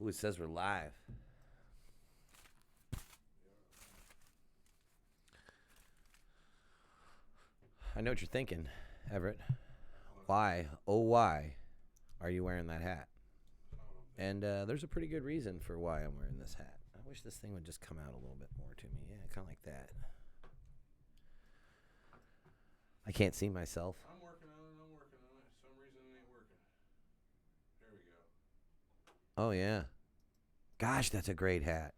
Ooh, it says we're live. I know what you're thinking, Everett. Why, oh why, are you wearing that hat? And there's a pretty good reason for why I'm wearing this hat. I wish this thing would just come out a little bit more to me. Yeah, kind of like that. I can't see myself. I'm working on it. For some reason it ain't working. There we go. Oh, yeah. Gosh, that's a great hat.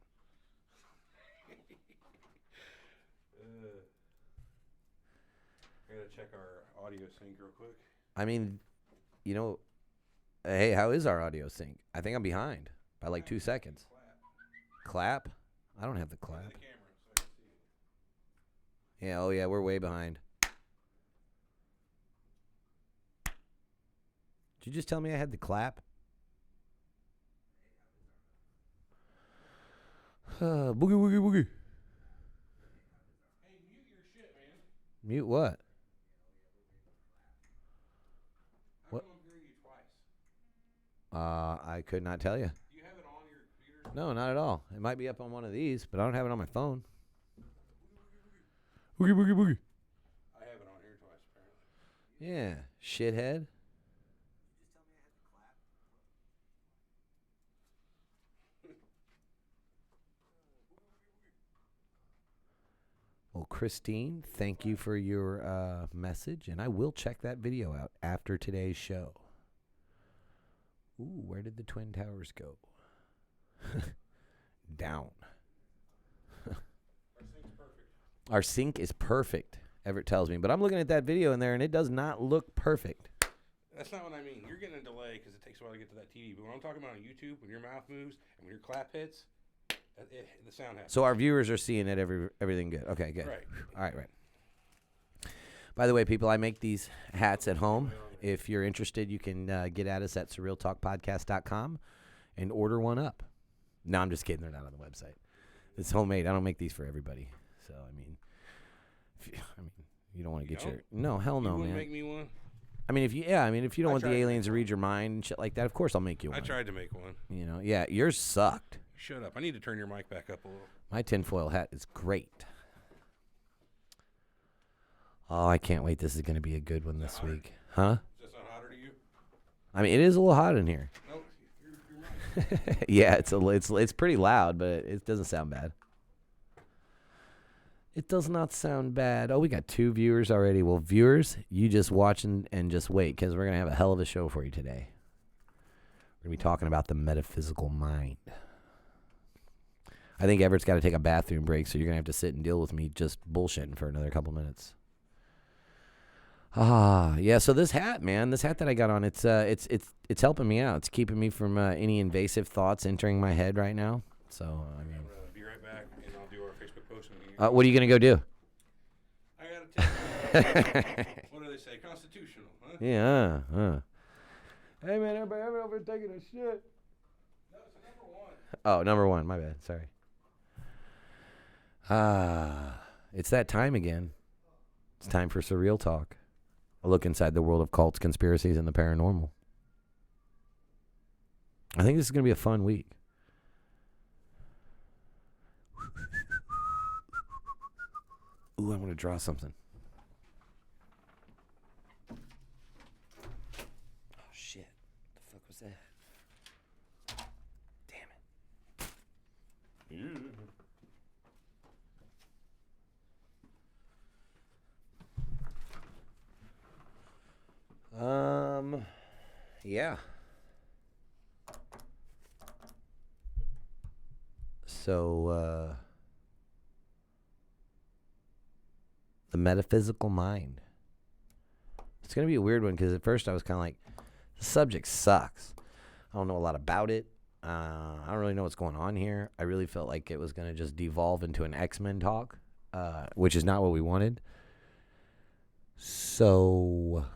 I gotta check our audio sync real quick. I mean, you know, hey, how is our audio sync? I think I'm behind by like 2 seconds. Clap? I don't have the clap. The camera, so I can see it. Yeah, oh yeah, we're way behind. Did you just tell me I had the clap? Boogie, woogie, woogie. Hey, mute your shit, man. Mute what? How What? come I'm hearing you twice? I could not tell you. Do you have it on your computer? No, not at all. It might be up on one of these, but I don't have it on my phone. Boogie, boogie, boogie. I have it on here twice, apparently. Yeah, shithead. Well, Christine, thank you for your message, and I will check that video out after today's show. Ooh, where did the Twin Towers go? Down. Our sync's perfect. Our sync is perfect, Everett tells me, but I'm looking at that video in there, and it does not look perfect. That's not what I mean. You're getting a delay because it takes a while to get to that TV. But when I'm talking about on YouTube, when your mouth moves and when your clap hits, the sound happens. So our viewers are seeing it, everything good. Okay, good. Right. All right, right. By the way, people, I make these hats at home. If you're interested, you can get at us at surrealtalkpodcast.com and order one up. No, I'm just kidding. They're not on the website. It's homemade. I don't make these for everybody. So, I mean, you don't want to get your... No, hell no, You wouldn't man. make me one? I mean, if you don't want the aliens to read your mind and shit like that, of course I'll make you one. I tried to make one. You know, yeah, yours sucked. Shut up. I need to turn your mic back up a little. My tinfoil hat is great. Oh, I can't wait. This is going to be a good one this week. Huh? Does that sound hotter to you? I mean, it is a little hot in here. No, your mic. Yeah, it's pretty loud, but it doesn't sound bad. It does not sound bad. Oh, we got 2 viewers already. Well, viewers, you just watch and just wait, because we're going to have a hell of a show for you today. We're going to be talking about the metaphysical mind. I think Everett's got to take a bathroom break, so you're going to have to sit and deal with me just bullshitting for another couple minutes. Yeah, so this hat, man, this hat that I got on, it's helping me out. It's keeping me from any invasive thoughts entering my head right now. So, I mean... Be right back, and I'll do our Facebook post. what are you going to go do? I got to take what do they say? Constitutional, huh? Yeah, Hey, man, everybody over taking a shit. No, it's number 1. Oh, number 1. My bad. Sorry. It's that time again. It's time for Surreal Talk. A look inside the world of cults, conspiracies, and the paranormal. I think this is going to be a fun week. Ooh, I'm going to draw something. Oh, shit. The fuck was that? Damn it. Yeah. So, the metaphysical mind. It's going to be a weird one because at first I was kind of like, the subject sucks. I don't know a lot about it. I don't really know what's going on here. I really felt like it was going to just devolve into an X-Men talk, which is not what we wanted. So,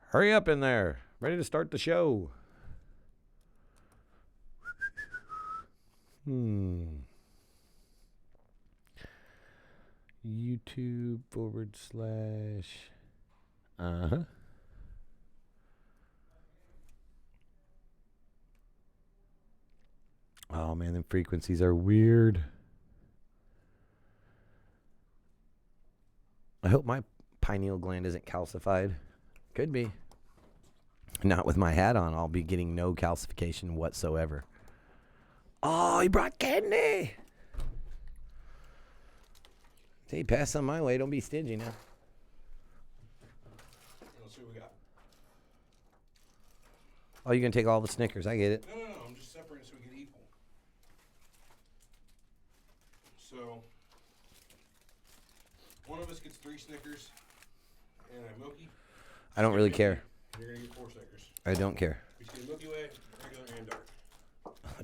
hurry up in there. Ready to start the show. YouTube / Oh, man, them frequencies are weird. I hope my pineal gland isn't calcified. Could be. Not with my hat on. I'll be getting no calcification whatsoever. Oh, he brought candy. Hey, pass some my way. Don't be stingy now. Let's see what we got. Oh, you're going to take all the Snickers. I get it. No. I'm just separating so we get equal. So, one of us gets 3 Snickers and a Milky. I don't really care. You're going to get 4 Snickers. I don't care. We just get a Milky Way, regular, and dark.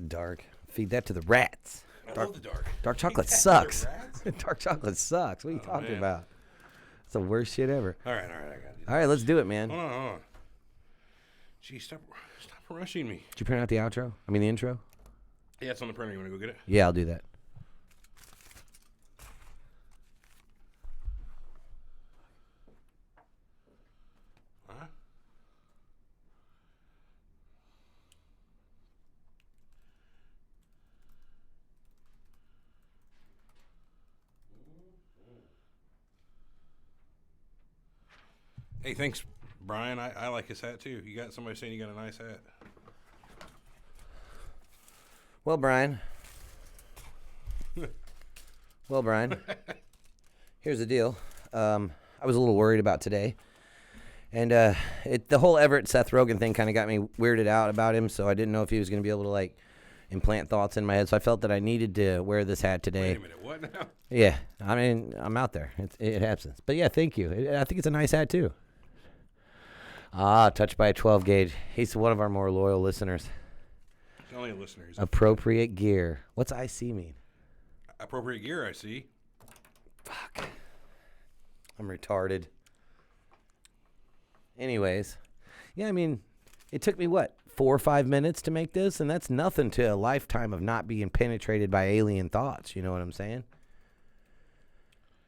Dark. Feed that to the rats. I love the dark. Dark chocolate Feed that to sucks. the rats? Dark chocolate sucks. What are you talking about? It's the worst shit ever. All right, I got it. All right, let's do it, man. Hold on. Gee, stop rushing me. Did you print out the outro? I mean the intro? Yeah, it's on the printer. You want to go get it? Yeah, I'll do that. Huh? Hey, thanks, Brian. I like his hat too. You got somebody saying you got a nice hat. Well, Brian. Here's the deal. I was a little worried about today. And the whole Everett Seth Rogen thing kind of got me weirded out about him, so I didn't know if he was going to be able to, like, implant thoughts in my head. So I felt that I needed to wear this hat today. Wait a minute, what now? Yeah, I mean, I'm out there. It happens. But, yeah, thank you. I think it's a nice hat, too. Touched by a 12 gauge. He's one of our more loyal listeners. He's only a listener. He's Appropriate gear. What's IC mean? appropriate gear, I see. Fuck. I'm retarded. Anyways, yeah, I mean, it took me, 4 or 5 minutes to make this, and that's nothing to a lifetime of not being penetrated by alien thoughts, you know what I'm saying?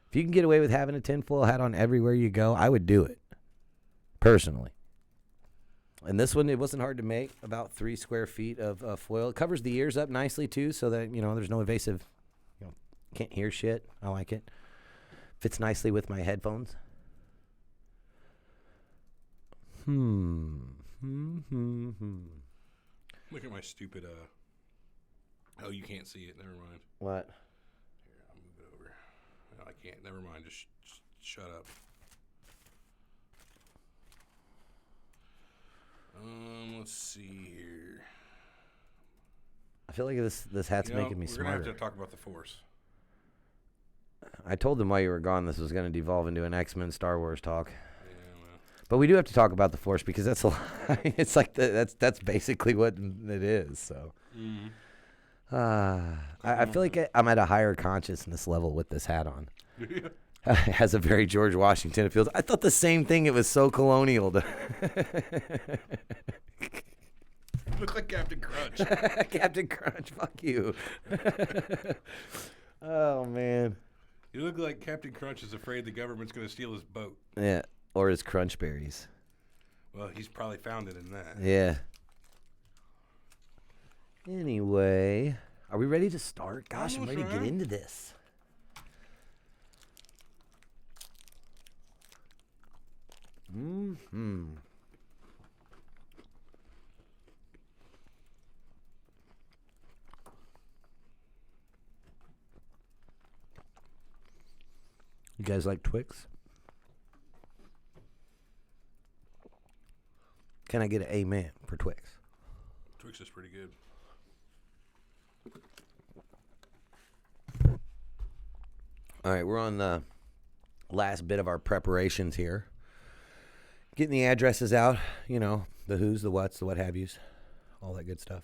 If you can get away with having a tinfoil hat on everywhere you go, I would do it, personally. And this one, it wasn't hard to make, about 3 square feet of foil. It covers the ears up nicely, too, so that, there's no invasive, can't hear shit. I like it. Fits nicely with my headphones. Look at my stupid, oh, you can't see it. Never mind. What? Here, I'll move it over. No, I can't. Never mind. Just shut up. Let's see here. I feel like this hat's making me we're smarter. We're going to have to talk about the Force. I told them while you were gone this was going to devolve into an X-Men Star Wars talk. Yeah, well. But we do have to talk about the Force because that's a lot. It's like that's basically what it is. So, I feel like I'm at a higher consciousness level with this hat on. It has a very George Washington. It feels. I thought the same thing. It was so colonial. You look like Captain Crunch. Captain Crunch. Fuck you. Oh man. You look like Captain Crunch is afraid the government's going to steal his boat. Yeah, or his crunch berries. Well, he's probably found it in that. Yeah. Anyway, are we ready to start? Gosh, I'm ready to get into this. You guys like Twix? Can I get an amen for Twix? Twix is pretty good. All right, we're on the last bit of our preparations here. Getting the addresses out, the who's, the what's, the what have yous, all that good stuff.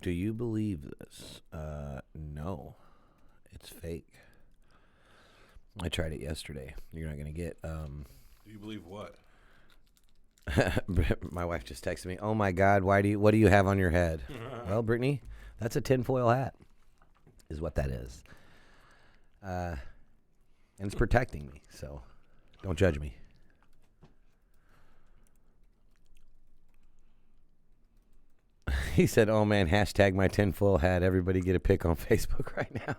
Do you believe this? No. It's fake. I tried it yesterday. You're not going to get... Do you believe what? My wife just texted me, oh my God, what do you have on your head? Well, Brittany, that's a tinfoil hat, is what that is. And it's protecting me, so don't judge me. He said, "Oh man, hashtag my tinfoil hat. Everybody get a pic on Facebook right now."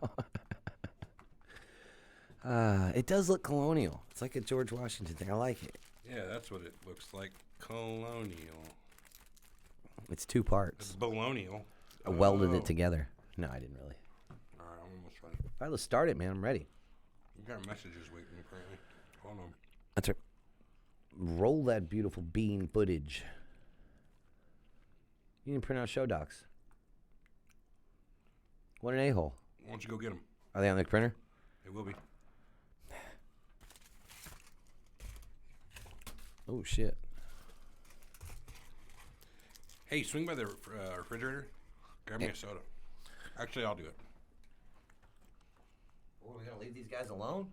It does look colonial. It's like a George Washington thing. I like it. Yeah, that's what it looks like. Colonial. It's 2 parts. It's balonial. I welded it together. No, I didn't really. All right, I'm almost ready. All right, let's start it, man. I'm ready. You got messages waiting apparently. Hold on. That's right. Roll that beautiful bean footage. You didn't print out show docs. What an a-hole. Why don't you go get them? Are they on the printer? They will be. Oh, shit. Hey, swing by the refrigerator. Grab me a soda. Actually, I'll do it. Oh, we gotta leave these guys alone?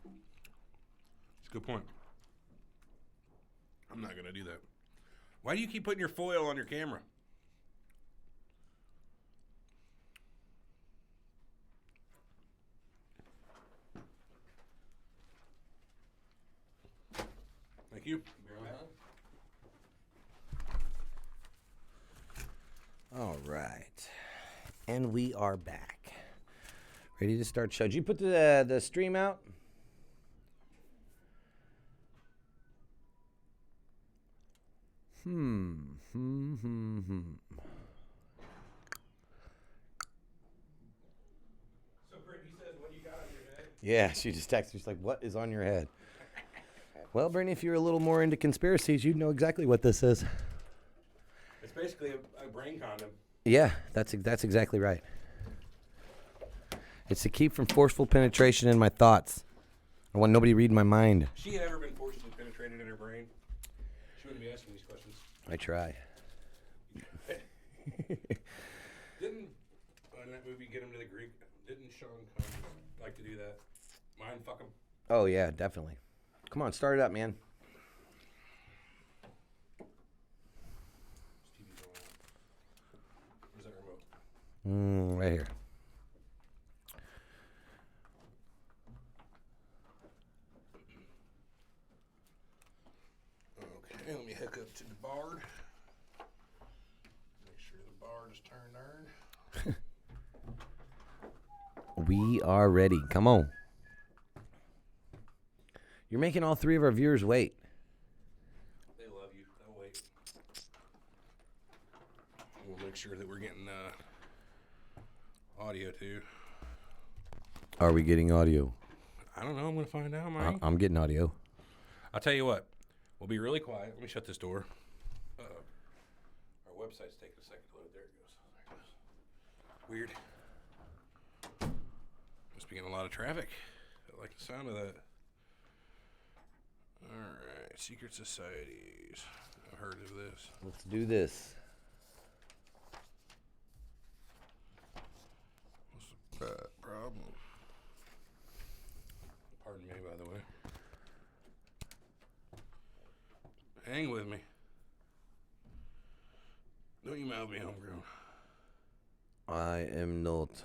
It's a good point. I'm not going to do that. Why do you keep putting your foil on your camera? Thank you. All right. And we are back. Ready to start show. Did you put the stream out? So, Brittany says, what do you got on your head? Yeah, she just texted me. She's like, what is on your head? Well, Brittany, if you're a little more into conspiracies, you'd know exactly what this is. It's basically a brain condom. Yeah, that's exactly right. It's to keep from forceful penetration in my thoughts. I want nobody reading my mind. If she had ever been forcibly penetrated in her brain, she wouldn't be asking these questions. I try. Didn't, in that movie, Get Him to the Greek, didn't Sean Connery like to do that? Mind fuck him? Oh, yeah, definitely. Come on, start it up, man. TV's on. Where's that remote? Right here. Okay, let me hook up to the bard. Make sure the bard is turned on. We are ready. Come on. You're making all 3 of our viewers wait. They love you. They'll wait. We'll make sure that we're getting audio too. Are we getting audio? I don't know. I'm going to find out, Mike. I'm getting audio. I'll tell you what. We'll be really quiet. Let me shut this door. Our website's taking a second to load. There it goes. Weird. Must be getting a lot of traffic. I like the sound of that. All right. Secret societies. I've heard of this. Let's do this. What's the problem? Pardon me, by the way. Hang with me. Don't you mouth me homegrown. I am not.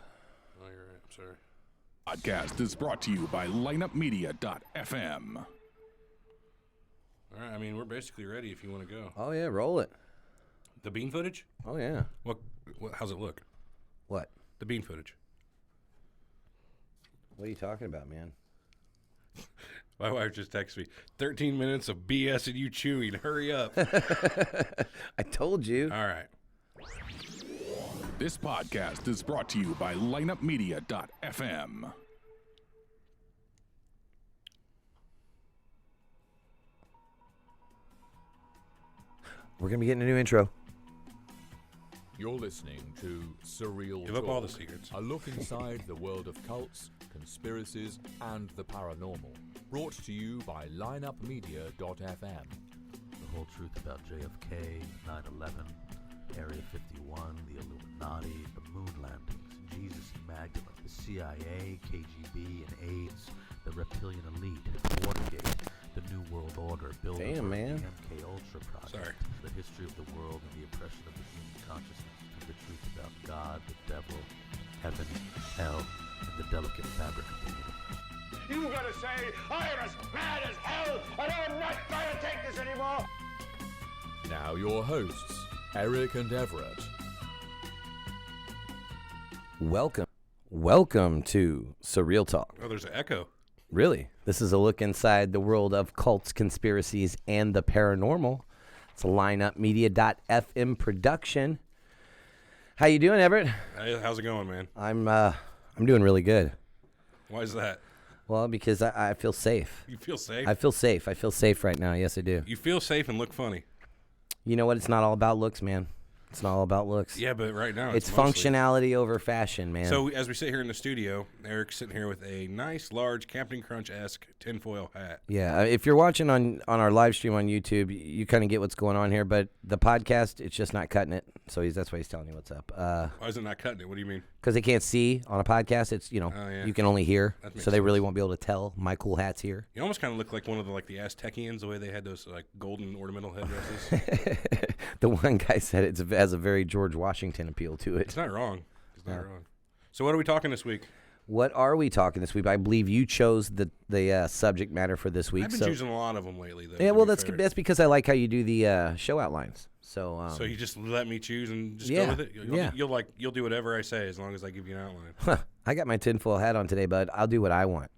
Oh, you're right. I'm sorry. Podcast is brought to you by lineupmedia.fm. All right. I mean, we're basically ready if you want to go. Oh, yeah, roll it. The bean footage? Oh, yeah. What? How's it look? What? The bean footage. What are you talking about, man? My wife just texted me, 13 minutes of BS and you chewing. Hurry up. I told you. All right. This podcast is brought to you by lineupmedia.fm. We're going to be getting a new intro. You're listening to Surreal Give Talk, up all the secrets. a look inside the world of cults, conspiracies, and the paranormal. Brought to you by lineupmedia.fm. The whole truth about JFK, 9/11, Area 51, the Illuminati, the moon landings, Jesus and Magdalene, the CIA, KGB, and AIDS, the reptilian elite, Watergate, the New World Order, building Damn, man. the MK Ultra project, Sorry. the history of the world and the oppression of the human consciousness, and the truth about God, the devil, heaven, hell, and the delicate fabric of the universe. You gotta say, I am as mad as hell, and I'm not gonna take this anymore. Now your hosts, Eric and Everett. Welcome to Surreal Talk. Oh, there's an echo. Really? This is a look inside the world of cults, conspiracies, and the paranormal. It's a lineupmedia.fm production. How you doing, Everett? Hey, how's it going, man? I'm doing really good. Why is that? Well, because I feel safe. You feel safe? I feel safe. I feel safe right now. Yes, I do. You feel safe and look funny. You know what? It's not all about looks, man. It's not all about looks. Yeah, but right now It's mostly functionality over fashion, man. So as we sit here in the studio, Eric's sitting here with a nice, large Captain Crunch-esque tinfoil hat. Yeah, if you're watching on our live stream on YouTube, you kind of get what's going on here. But the podcast, it's just not cutting it. So that's why he's telling you what's up. Why is it not cutting it? What do you mean? Because they can't see on a podcast. It's Oh, yeah. you can only hear. That makes So they really sense. won't be able to tell my cool hat's here. You almost kind of look like one of the Aztecians, the way they had those golden ornamental headdresses. The one guy said it has a very George Washington appeal to it. It's not wrong. It's not wrong. So what are we talking this week? What are we talking this week? I believe you chose the subject matter for this week. I've been choosing a lot of them lately, though. Yeah, to well, be that's fair. because I like how you do the show outlines. So So you just let me choose and just yeah, go with it. yeah. You'll do whatever I say as long as I give you an outline. I got my tinfoil hat on today, bud. I'll do what I want.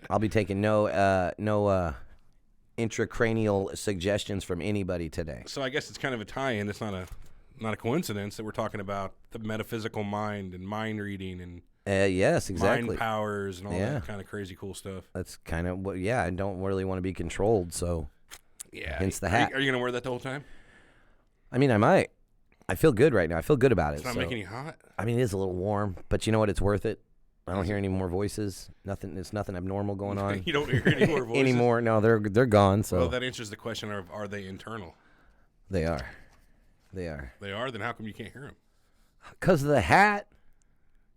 I'll be taking no intracranial suggestions from anybody today. So I guess it's kind of a tie-in. It's not a coincidence that we're talking about the metaphysical mind and mind reading and Yes, exactly. mind powers and all Yeah. that kind of crazy cool stuff. That's kind of what. Yeah, I don't really want to be controlled, so Yeah. hence the hat. Are you gonna wear that the whole time? I mean, I might. I feel good right now. I feel good about it. It's not so. making you hot. I mean, it is a little warm, but you know what? It's worth it. I don't hear any more voices. Nothing. It's nothing abnormal going on You don't hear any more voices anymore. No, they're gone. So Well, that answers the question of are they internal? they are. They are. They are. Then how come you can't hear them? Because of the hat,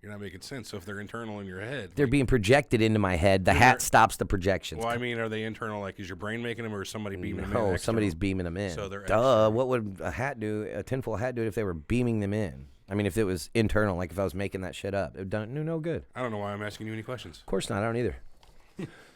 You're not making sense. So if they're internal in your head, they're being projected into my head. The They're- hat stops the projections. well, I mean, are they internal? Like, is your brain making them, or is somebody beaming them in? No, external? somebody's beaming them in. So they're Duh. external. What would a hat do? A tinfoil hat do it if they were beaming them in? I mean, if it was internal, like if I was making that shit up, it would do no good. I don't know why I'm asking you any questions. Of course not. I don't either.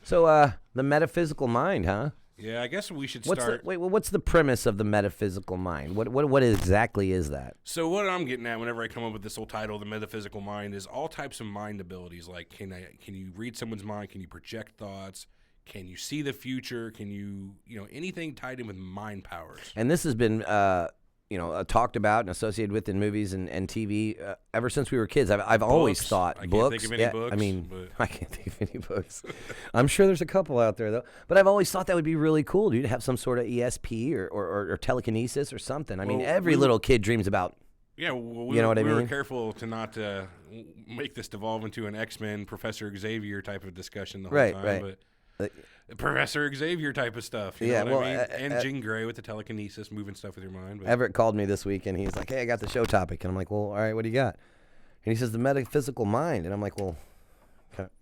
So, the metaphysical mind, huh? Yeah, I guess we should What's start. what's the premise of the metaphysical mind? What exactly is that? So what I'm getting at whenever I come up with this whole title, the metaphysical mind, is all types of mind abilities. Like, can you read someone's mind? Can you project thoughts? Can you see the future? Can you anything tied in with mind powers? And this has been talked about and associated with in movies and TV ever since we were kids. I've always Books. thought I can't books. think of any yeah, books, I mean, but- I can't think of any books. I'm sure there's a couple out there though. But I've always thought that would be really cool, dude, to have some sort of ESP or telekinesis or something. I mean, Well, every little kid dreams about. Yeah, well, You know what I we were mean? careful to not make this devolve into an X-Men Professor Xavier type of discussion the whole Right, time. right. But Professor Xavier type of stuff. You Yeah, know what well, I mean? And Jean Grey with the telekinesis, moving stuff with your mind. But Everett called me this week and he's like, "Hey, I got the show topic," and I'm like, "Well, all right, what do you got?" And he says, "The metaphysical mind," and I'm like, "Well,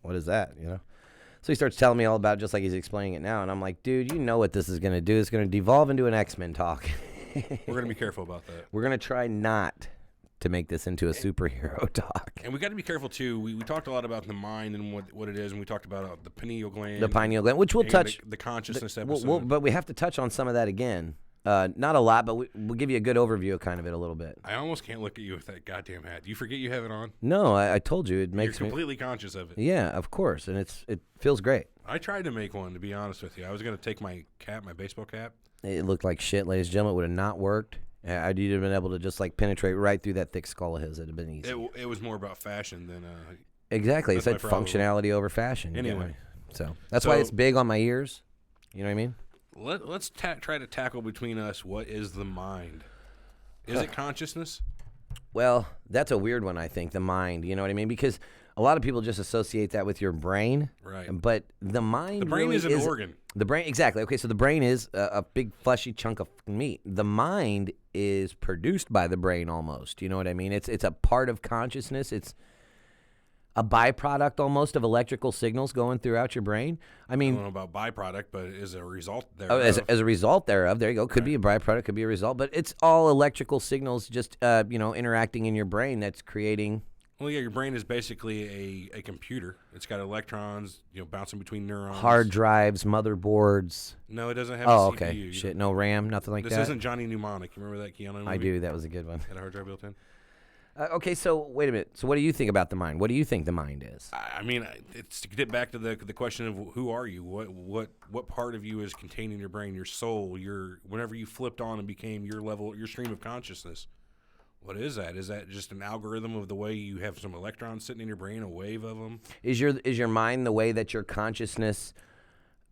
what is that?" So he starts telling me all about it, just like he's explaining it now, and I'm like, "Dude, you know what this is going to do? It's going to devolve into an X-Men talk." we're going to be careful about that. We're going to try not to make this into a superhero talk. And we got to be careful, too. We talked a lot about the mind and what it is, and we talked about the pineal gland. The pineal gland, which we'll and touch. The consciousness We'll- episode. but we have to touch on some of that again. Not a lot, but we'll give you a good overview of kind of it a little bit. I almost can't look at you with that goddamn hat. Do you forget you have it on? No, I told you it You're makes me. completely conscious of it. Yeah, of course, and it feels great. I tried to make one, to be honest with you. I was going to take my baseball cap. It looked like shit, ladies and gentlemen. It would have not worked. I'd have been able to just like penetrate right through that thick skull of his. It'd have been easy. It was more about fashion than Exactly. that's It's like my problem. functionality over fashion. You get Anyway. me? So that's why So- it's big on my ears. You know what I mean? Let's try to tackle between us what is the mind. Is it consciousness? Well, that's a weird one, I think, the mind. You know what I mean? Because a lot of people just associate that with your brain. Right. But the mind The brain really is an organ. The brain, exactly. Okay, so the brain is a big fleshy chunk of meat. The mind is produced by the brain almost. You know what I mean? It's a part of consciousness. It's a byproduct almost of electrical signals going throughout your brain. I I mean, don't know about byproduct, but is a result there. as a result thereof, there you go. Could be a byproduct, could be a result, but it's all electrical signals just interacting in your brain that's creating. Well, yeah, your brain is basically a computer. It's got electrons, bouncing between neurons. Hard drives, motherboards. No, it doesn't have Oh, a CPU. okay. You Shit, don't- no RAM, nothing like This that. isn't Johnny Mnemonic. You remember that Keanu movie? I do. That was a good one. Had a hard drive built in. Okay, so wait a minute. So what do you think about the mind? What do you think the mind is? I mean, it's to get back to the question of who are you? What part of you is contained in your brain, your soul, whenever you flipped on and became your level, your stream of consciousness? What is that? Is that just an algorithm of the way you have some electrons sitting in your brain, a wave of them? Is your mind the way that your consciousness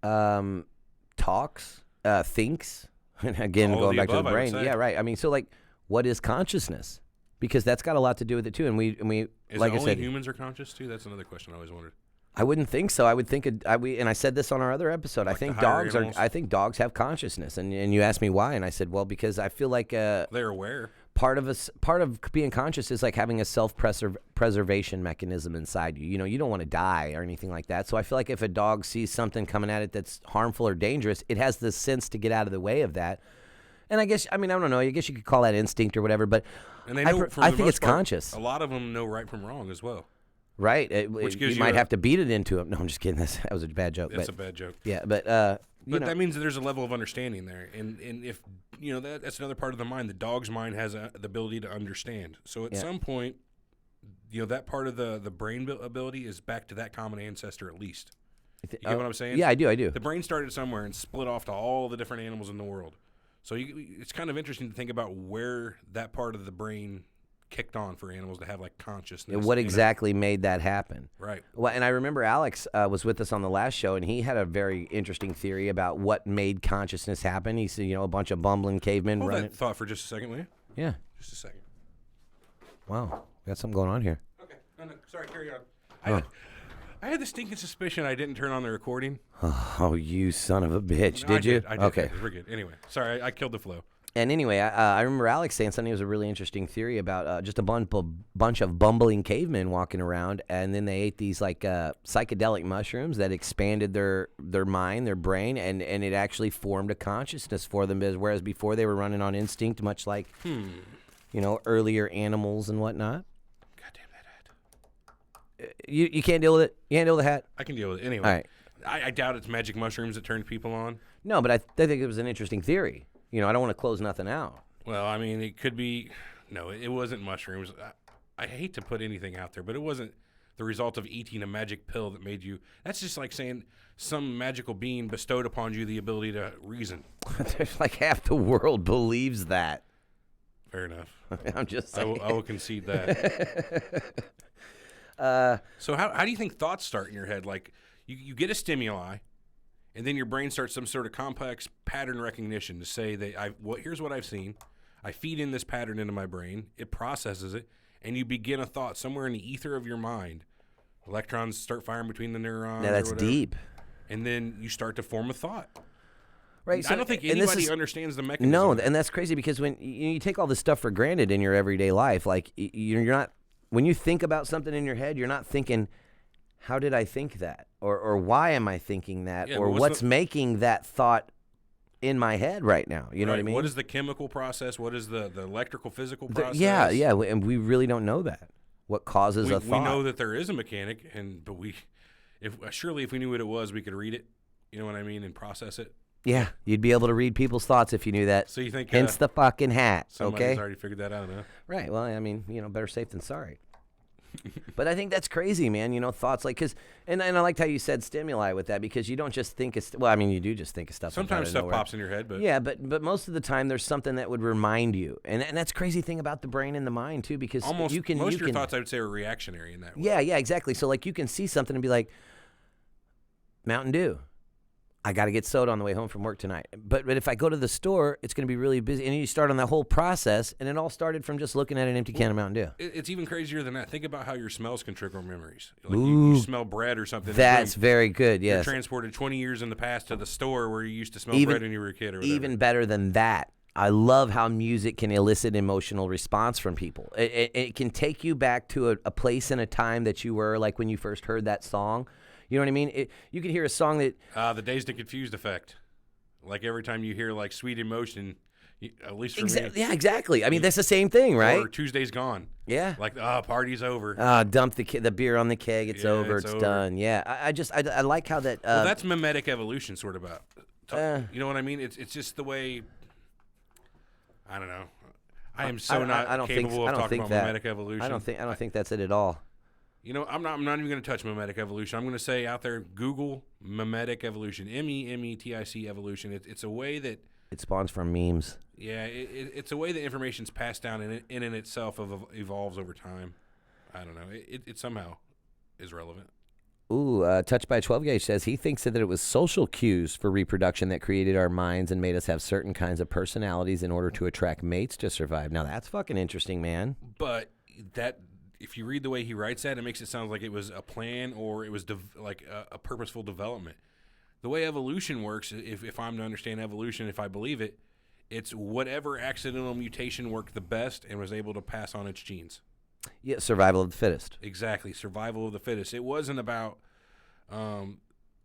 talks, thinks? Again, All of going the back above, to I the would brain. say. Yeah, right. I mean, so like, what is consciousness? Because that's got a lot to do with it too. And we Is like it I only said, humans are conscious too? That's another question I always wondered. I wouldn't think so. I would think and I said this on our other episode. Like I think the higher dogs animals? I think dogs have consciousness. And you asked me why, and I said, well, because I feel like They're aware. part of being conscious is like having a self-preservation mechanism inside you. You know, you don't want to die or anything like that. So I feel like if a dog sees something coming at it that's harmful or dangerous, it has the sense to get out of the way of that. And I guess, I mean, I don't know. I guess you could call that instinct or whatever, but And they know, I think it's conscious. A lot of them know right from wrong as well. Right? Which You gives might you have to beat it into them. No, I'm just kidding. That was a bad joke. That's but, a bad joke. Yeah, but you But know, that means that there's a level of understanding there, and if you know that's another part of the mind. The dog's mind has the ability to understand. So at some point, you know that part of the brain ability is back to that common ancestor at least. You get what I'm saying? Yeah, I do. The brain started somewhere and split off to all the different animals in the world. So it's kind of interesting to think about where that part of the brain kicked on for animals to have like consciousness. And what exactly made that happen? Right. Well, and I remember Alex was with us on the last show, and he had a very interesting theory about what made consciousness happen. He said, a bunch of bumbling cavemen Hold running. that thought for just a second, will you? Yeah. Just a second. Wow. Got something going on here. Okay. No, sorry, carry on. I had the stinking suspicion I didn't turn on the recording. Oh, you son of a bitch! No, Did you? I did. Okay. We're good. Anyway, sorry, I killed the flow. And anyway, I remember Alex saying something. It was a really interesting theory about just a bunch of bumbling cavemen walking around, and then they ate these like psychedelic mushrooms that expanded their mind, their brain, and it actually formed a consciousness for them. Whereas before they were running on instinct, much like earlier animals and whatnot. Goddamn that hat. You can't deal with it. You can't deal with the hat. I can deal with it. Anyway, All right. I doubt it's magic mushrooms that turned people on. No, but I think it was an interesting theory. I don't want to close nothing out. Well, I mean, it could be. No, it wasn't mushrooms. I hate to put anything out there, but it wasn't the result of eating a magic pill that made you. That's just like saying some magical being bestowed upon you the ability to reason. There's like half the world believes that. Fair enough. I'm just I saying. will concede that. So how do you think thoughts start in your head? Like you get a stimuli, and then your brain starts some sort of complex pattern recognition to say that here's what I've seen. I feed in this pattern into my brain. It processes it, and you begin a thought somewhere in the ether of your mind. Electrons start firing between the neurons. Now that's or whatever, deep. And then you start to form a thought. Right. I don't think anybody understands the mechanism. No, of it. and that's crazy because when you take all this stuff for granted in your everyday life, like you're not, when you think about something in your head, you're not thinking, how did I think that? Or why am I thinking that? Yeah, or but what's making that thought in my head right now? You know what I Right. mean? What is the chemical process? What is the electrical physical process? Yeah, and we really don't know that. What causes a thought? We know that there is a mechanic, but if we knew what it was, we could read it. You know what I mean, and process it. Yeah, you'd be able to read people's thoughts if you knew that. So you think hence the fucking hat, somebody's okay? already figured that out, huh? Right. Well, I mean, better safe than sorry. But I think that's crazy, man. Thoughts like and I liked how you said stimuli with that because you don't just think it's you do just think of stuff. Sometimes stuff pops in your head, but yeah, but most of the time there's something that would remind you, and that's crazy thing about the brain and the mind too, because most of your thoughts I would say are reactionary in that way. Yeah, exactly. So like you can see something and be like, Mountain Dew. I got to get soda on the way home from work tonight. But if I go to the store, it's going to be really busy. And you start on that whole process, and it all started from just looking at an empty can of Mountain Dew. It's even crazier than that. Think about how your smells can trigger memories. Like you smell bread or something. That's very good, yes. You're transported 20 years in the past to the store where you used to smell bread when you were a kid or whatever. Even better than that, I love how music can elicit emotional response from people. It can take you back to a place and a time that you were, like when you first heard that song. You know what I mean? You can hear a song that... the Dazed and Confused effect. Like every time you hear like Sweet Emotion, at least for me. Yeah, exactly. I mean, that's the same thing, right? Or Tuesday's Gone. Yeah. Like, party's over. Dump the beer on the keg. It's over. It's done. Yeah. I like how that... well, that's mimetic evolution sort of about. You know what I mean? It's just the way... I don't know. I am so not capable of talking about mimetic evolution. I don't think that's it at all. You know, I'm not even going to touch mimetic evolution. I'm going to say out there, Google mimetic evolution, MEMETIC evolution. It's a way that it spawns from memes. Yeah, it's a way that information's passed down and in itself evolves over time. I don't know. It somehow is relevant. Ooh, Touched by 12 Gauge says he thinks that it was social cues for reproduction that created our minds and made us have certain kinds of personalities in order to attract mates to survive. Now that's fucking interesting, man. But if you read the way he writes that, it makes it sound like it was a plan or it was like a purposeful development. The way evolution works, if I'm to understand evolution, if I believe it, it's whatever accidental mutation worked the best and was able to pass on its genes. Yeah, survival of the fittest. Exactly, survival of the fittest. It wasn't about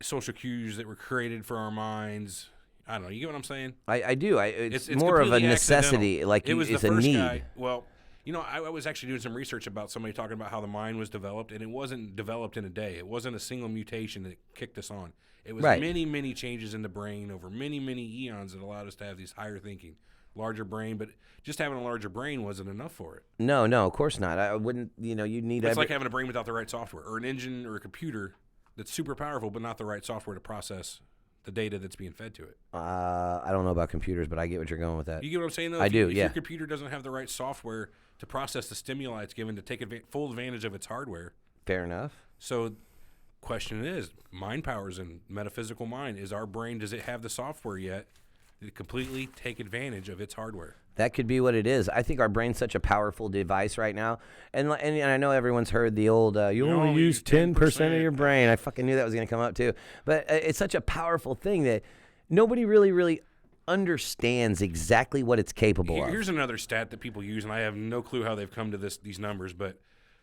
social cues that were created for our minds. I don't know. You get what I'm saying? I do. It's more of a necessity. Like it's a need. Guy. Well, you know, I was actually doing some research about somebody talking about how the mind was developed, and it wasn't developed in a day. It wasn't a single mutation that kicked us on. It was many, many changes in the brain over many, many eons that allowed us to have these higher thinking, larger brain. But just having a larger brain wasn't enough for it. No, of course not. I wouldn't, you'd need... It's like having a brain without the right software, or an engine or a computer that's super powerful but not the right software to process the data that's being fed to it. I don't know about computers, but I get what you're going with that. You get what I'm saying, though? I do, If yeah. your computer doesn't have the right software to process the stimuli it's given to take full advantage of its hardware. Fair enough. So question is, mind powers and metaphysical mind, is our brain, does it have the software yet to completely take advantage of its hardware? That could be what it is. I think our brain's such a powerful device right now. And I know everyone's heard the old, you only use 10% of your brain. I fucking knew that was going to come up too. But it's such a powerful thing that nobody really understands exactly what it's capable of. Here's another stat that people use, and I have no clue how they've come to these numbers, but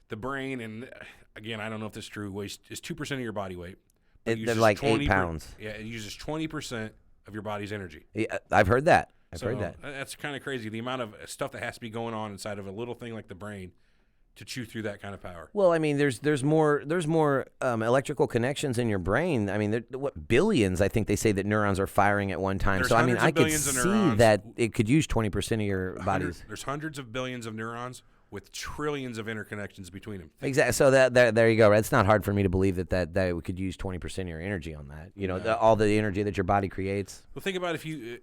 the brain, and again, I don't know if this is true, is 2% of your body weight. They're like 8 pounds. Yeah, it uses 20% of your body's energy. Yeah, I've heard that. I've heard that. That's kind of crazy, the amount of stuff that has to be going on inside of a little thing like the brain to chew through that kind of power. Well, I mean, there's more electrical connections in your brain. I mean, billions? I think they say that neurons are firing at one time. So I mean, I could see that it could use 20% of your body's. There's hundreds of billions of neurons with trillions of interconnections between them. Exactly. So there you go. Right? It's not hard for me to believe that we could use 20% of your energy on that. You know, all the energy that your body creates. Well, think about if you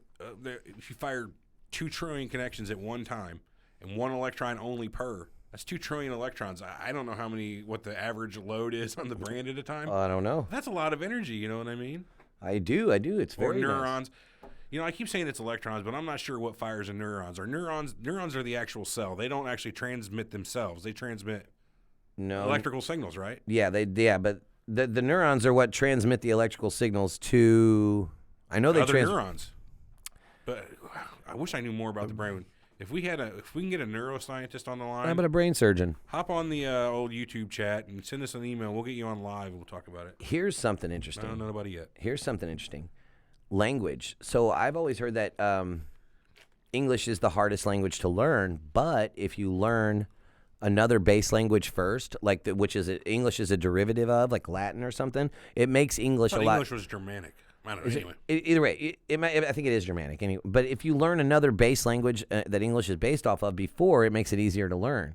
fire 2 trillion connections at one time and 1 electron only per. That's 2 trillion electrons. I don't know what the average load is on the brain at a time. I don't know. That's a lot of energy. You know what I mean? I do. It's very neurons. Nice. You know, I keep saying it's electrons, but I'm not sure what fires in neurons. Neurons are the actual cell. They don't actually transmit themselves. They transmit electrical signals, right? Yeah, but the neurons are what transmit the electrical signals to. I know they other neurons. But I wish I knew more about the brain. If we can get a neuroscientist on the line, how about a brain surgeon? Hop on the old YouTube chat and send us an email. We'll get you on live. We'll talk about it. Here's something interesting. I don't know about it yet. Here's something interesting. Language. So I've always heard that English is the hardest language to learn, but if you learn another base language first, like English is a derivative of, like Latin or something, it makes English a lot. English was Germanic. I don't know. Anyway. Either way, I think it is Germanic. Anyway, but if you learn another base language that English is based off of before, it makes it easier to learn.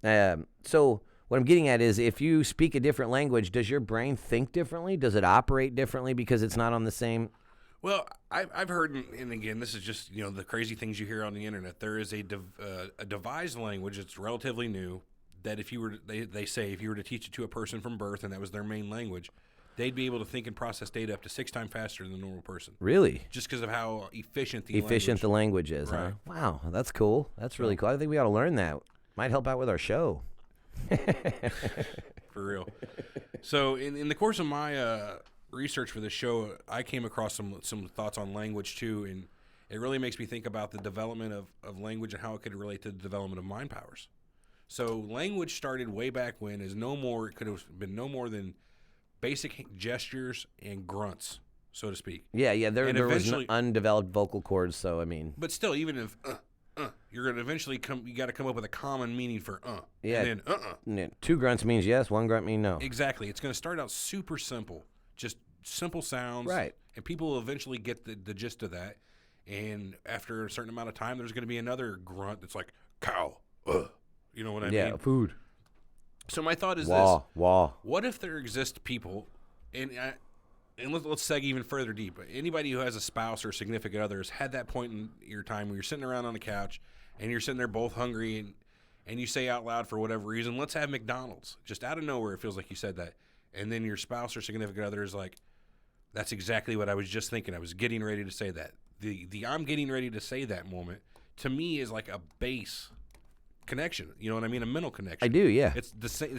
So what I'm getting at is, if you speak a different language, does your brain think differently? Does it operate differently because it's not on the same? Well, I've heard, and again, this is just the crazy things you hear on the internet. There is a devised language that's relatively new that they say if you were to teach it to a person from birth and that was their main language, they'd be able to think and process data up to 6 times faster than a normal person. Really? Just because of how efficient the language is. Right. Huh? Wow, that's cool. That's really cool. I think we ought to learn that. Might help out with our show. For real. So in the course of my research for this show, I came across some thoughts on language too, and it really makes me think about the development of language and how it could relate to the development of mind powers. So language started way back when it could have been no more than basic gestures and grunts, so to speak. Yeah. There was undeveloped vocal cords, so I mean. But still, even if you're going to eventually you got to come up with a common meaning for Yeah. And then 2 grunts means yes, 1 grunt means no. Exactly. It's going to start out super simple, just simple sounds. Right. And people will eventually get the gist of that. And after a certain amount of time, there's going to be another grunt that's like, cow, you know what I Yeah, mean? food. So my thought is Wah. what if there exist people, and let's seg even further deep. Anybody who has a spouse or significant other has had that point in your time where you're sitting around on the couch and you're sitting there both hungry and you say out loud for whatever reason, let's have McDonald's. Just out of nowhere, it feels like you said that. And then your spouse or significant other is like, that's exactly what I was just thinking. I was getting ready to say that. The I'm getting ready to say that moment, to me, is like a base connection. You know what I mean? A mental connection. I do, yeah. It's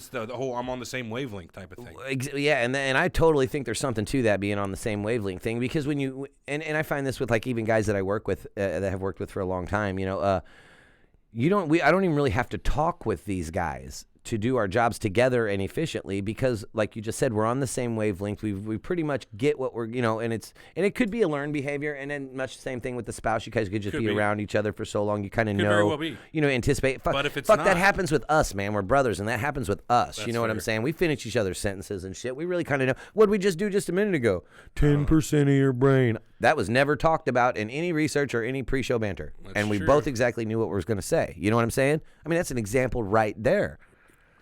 the whole I'm on the same wavelength type of thing. Yeah, and I totally think there's something to that, being on the same wavelength thing, because when you and I find this with like even guys that I work with that have worked with for a long time, you know, I don't even really have to talk with these guys to do our jobs together and efficiently, because like you just said, we're on the same wavelength. We pretty much get what we're, you know, and it could be a learned behavior, and then much the same thing with the spouse. You guys could just be around each other for so long, you kind of know, very well be. you know, anticipate. But if it's fuck, not, that happens with us, man. We're brothers, and that happens with us. That's You know what I'm fair. saying? We finish each other's sentences and shit. We really kind of know. What did we just do just a minute ago? 10% of your brain. That was never talked about in any research or any pre-show banter, and we true. both exactly knew what we were going to say. You know what I'm saying? I mean, that's an example right there.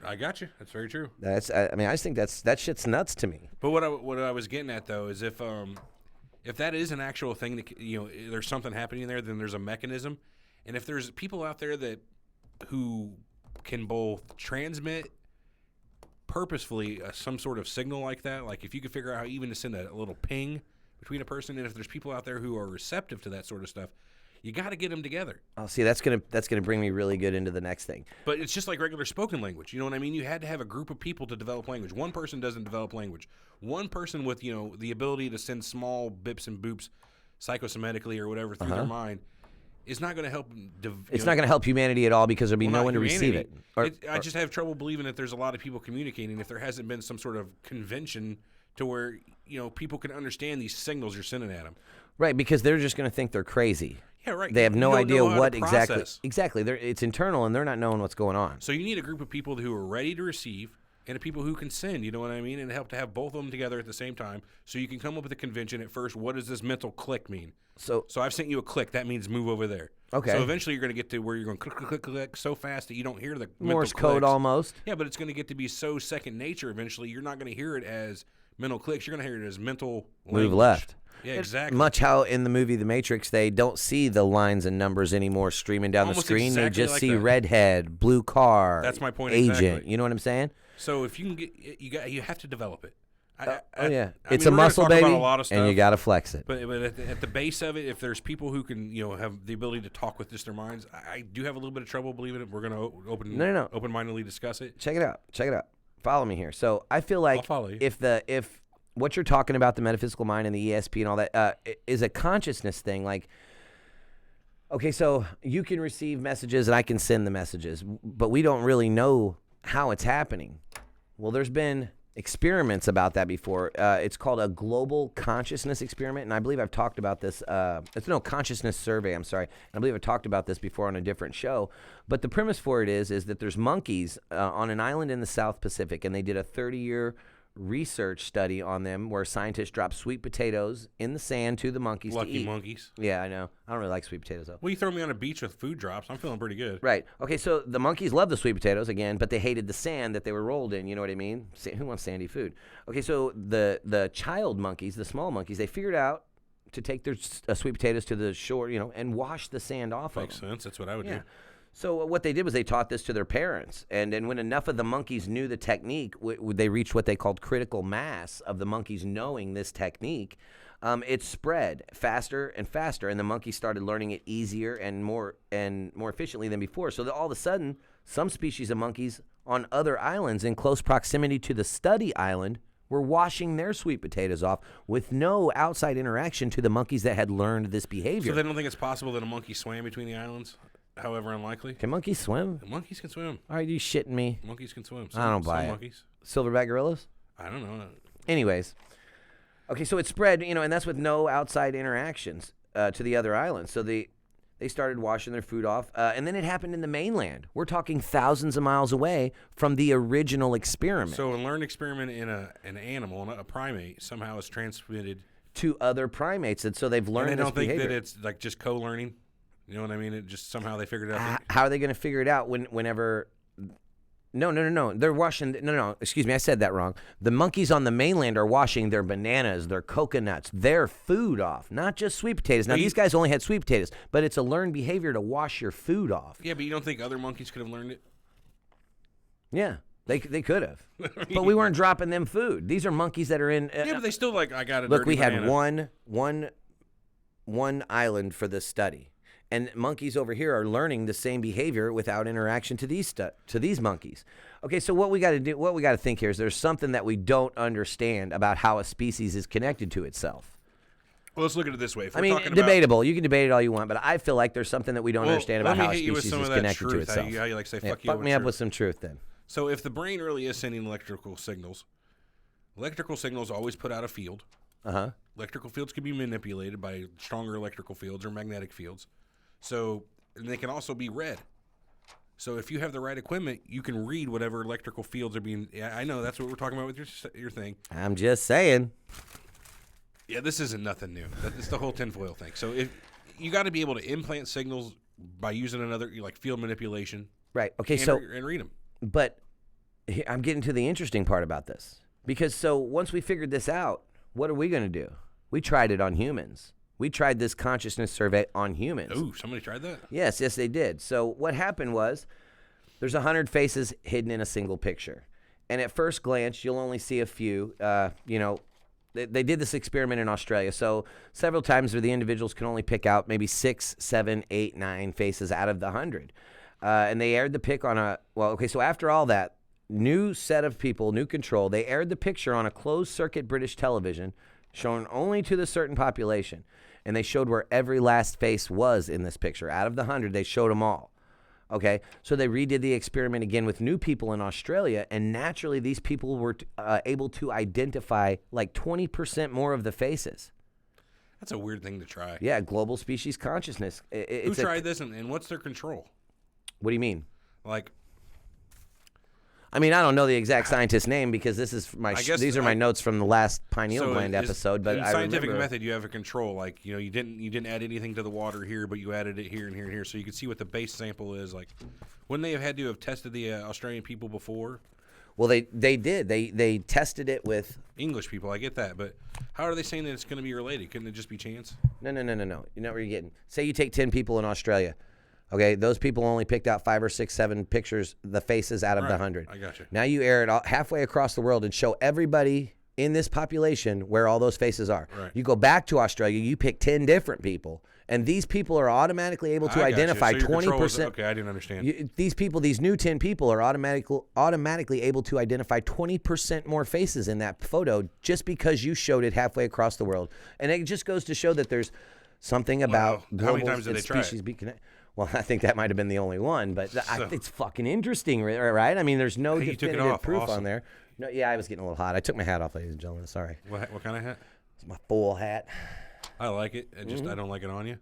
I got you. That's very true. I mean, I just think that shit's nuts to me. But what I was getting at though is if that is an actual thing that, you know, there's something happening there, then there's a mechanism, and if there's people out there who can both transmit purposefully some sort of signal like that, like if you could figure out how even to send a little ping between a person, and if there's people out there who are receptive to that sort of stuff, you got to get them together. Oh, see, that's gonna bring me really good into the next thing. But it's just like regular spoken language. You know what I mean? You had to have a group of people to develop language. One person doesn't develop language. One person with, you know, the ability to send small bips and boops psychosomatically or whatever through their mind is not going to help. It's not going to help humanity at all, because there'll be no one to receive it. I just have trouble believing that there's a lot of people communicating if there hasn't been some sort of convention to where, you know, people can understand these signals you're sending at them. Right, because they're just going to think they're crazy. Yeah, right. They have no You don't idea know how what to process. exactly. It's internal, and they're not knowing what's going on. So you need a group of people who are ready to receive and a people who can send, you know what I mean, and help to have both of them together at the same time, so you can come up with a convention at first. What does this mental click mean? So I've sent you a click. That means move over there. Okay. So eventually you're going to get to where you're going click, click, click, click so fast that you don't hear the Morse mental code clicks. almost. Yeah, but it's going to get to be so second nature eventually. You're not going to hear it as mental clicks. You're going to hear it as mental Move language. left. Yeah, exactly. Much how in the movie The Matrix, they don't see the lines and numbers anymore streaming down Almost the screen. exactly They just like see that. redhead, blue car. That's my point Agent. exactly. You know what I'm saying? So if you can get, you have to develop it. Yeah, I it's mean, a we're gonna muscle, talk about baby, a lot of stuff, and you got to flex it. But at the base of it, if there's people who can, you know, have the ability to talk with just their minds, I do have a little bit of trouble believing it. We're going to open-mindedly discuss it. Check it out. Follow me here. So I feel like I'll follow you. if what you're talking about, the metaphysical mind and the ESP and all that, is a consciousness thing, like, okay, so you can receive messages and I can send the messages, but we don't really know how it's happening. Well, there's been experiments about that before. It's called a global consciousness experiment, and I believe I've talked about this. Consciousness survey, I'm sorry. And I believe I've talked about this before on a different show. But the premise for it is that there's monkeys on an island in the South Pacific, and they did a 30-year research study on them where scientists dropped sweet potatoes in the sand to the monkeys to Lucky eat. monkeys. Yeah, I know. I don't really like sweet potatoes, though. Well, you throw me on a beach with food drops, I'm feeling pretty good. Right. Okay, so the monkeys love the sweet potatoes, again, but they hated the sand that they were rolled in. You know what I mean? Who wants sandy food? Okay, so the child monkeys, the small monkeys, they figured out to take their sweet potatoes to the shore, you know, and wash the sand off Makes of them. sense. That's what I would Yeah. do. So what they did was they taught this to their parents, and then when enough of the monkeys knew the technique, they reached what they called critical mass of the monkeys knowing this technique. It spread faster and faster, and the monkeys started learning it easier and more efficiently than before. So that all of a sudden, some species of monkeys on other islands in close proximity to the study island were washing their sweet potatoes off with no outside interaction to the monkeys that had learned this behavior. So they don't think it's possible that a monkey swam between the islands? However unlikely. Can monkeys swim? Monkeys can swim. Are you shitting me? Monkeys can swim. I don't buy it. Monkeys. Silverback gorillas? I don't know. Anyways, okay, so it spread, you know, and that's with no outside interactions to the other islands. So they started washing their food off, and then it happened in the mainland. We're talking thousands of miles away from the original experiment. So a learned experiment in an animal, a primate, somehow is transmitted to other primates, and so they've learned And they this don't think behavior. that it's like just co-learning. You know what I mean? It just somehow they figured it out. How are they going to figure it out whenever? No. They're washing. No. Excuse me, I said that wrong. The monkeys on the mainland are washing their bananas, their coconuts, their food off, not just sweet potatoes. Now, these guys only had sweet potatoes, but it's a learned behavior to wash your food off. Yeah, but you don't think other monkeys could have learned it? Yeah, they could have, but we weren't dropping them food. These are monkeys that are in. Yeah, but they still like, I got a Look, dirty we banana. had one island for this study, and monkeys over here are learning the same behavior without interaction to these monkeys. Okay, so what we got to think here is there's something that we don't understand about how a species is connected to itself. Well, let's look at it this way. If I we're mean, talking debatable. You can debate it all you want, but I feel like there's something that we don't understand about let how me a hit you with species some is of that connected to truth. itself. How you like to say, Yeah, fuck you fuck with me up truth. with some truth then. So if the brain really is sending electrical signals always put out a field. Uh-huh. Electrical fields can be manipulated by stronger electrical fields or magnetic fields. So, and they can also be read. So if you have the right equipment, you can read whatever electrical fields are being. Yeah, I know that's what we're talking about with your thing. I'm just saying. Yeah, this isn't nothing new. It's the whole tinfoil thing. So if you got to be able to implant signals by using another like field manipulation. Right. Okay, and read them. But I'm getting to the interesting part about this. Because so once we figured this out, what are we going to do? We tried it on humans. We tried this consciousness survey on humans. Ooh, somebody tried that? Yes, they did. So what happened was there's 100 faces hidden in a single picture. And at first glance, you'll only see a few. They did this experiment in Australia. So several times where the individuals can only pick out maybe 6, 7, 8, 9 faces out of the 100. And they aired the pic on so after all that, new set of people, new control, they aired the picture on a closed-circuit British television, shown only to the certain population. And they showed where every last face was in this picture. Out of the 100, they showed them all. Okay, so they redid the experiment again with new people in Australia, and naturally these people were able to identify like 20% more of the faces. That's a weird thing to try. Yeah, global species consciousness. Who tried this, and what's their control? What do you mean? Like, I mean, I don't know the exact scientist's name because this is these are my notes from the last pineal gland episode. But in I scientific remember, method, you have a control. Like, you didn't add anything to the water here, but you added it here and here and here, so you can see what the base sample is. Like, wouldn't they have had to have tested the Australian people before? Well, they did. They tested it with English people. I get that, but how are they saying that it's going to be related? Couldn't it just be chance? No. You know what you're getting. Say you take 10 people in Australia. Okay, those people only picked out 5 or 6, 7 pictures, the faces out of the 100. I got you. Now you air it halfway across the world and show everybody in this population where all those faces are. Right. You go back to Australia, you pick 10 different people, and these people are automatically able to identify 20%. Okay, I didn't understand. These new 10 people are automatically able to identify 20% more faces in that photo just because you showed it halfway across the world. And it just goes to show that there's something about How many global times did they try species it? be connected. Well, I think that might have been the only one, but it's fucking interesting, right? I mean, there's no Hey, you took it definitive off. proof Awesome. on there. No, yeah, I was getting a little hot. I took my hat off, ladies and gentlemen. Sorry. What kind of hat? It's my full hat. I like it. I don't like it on you.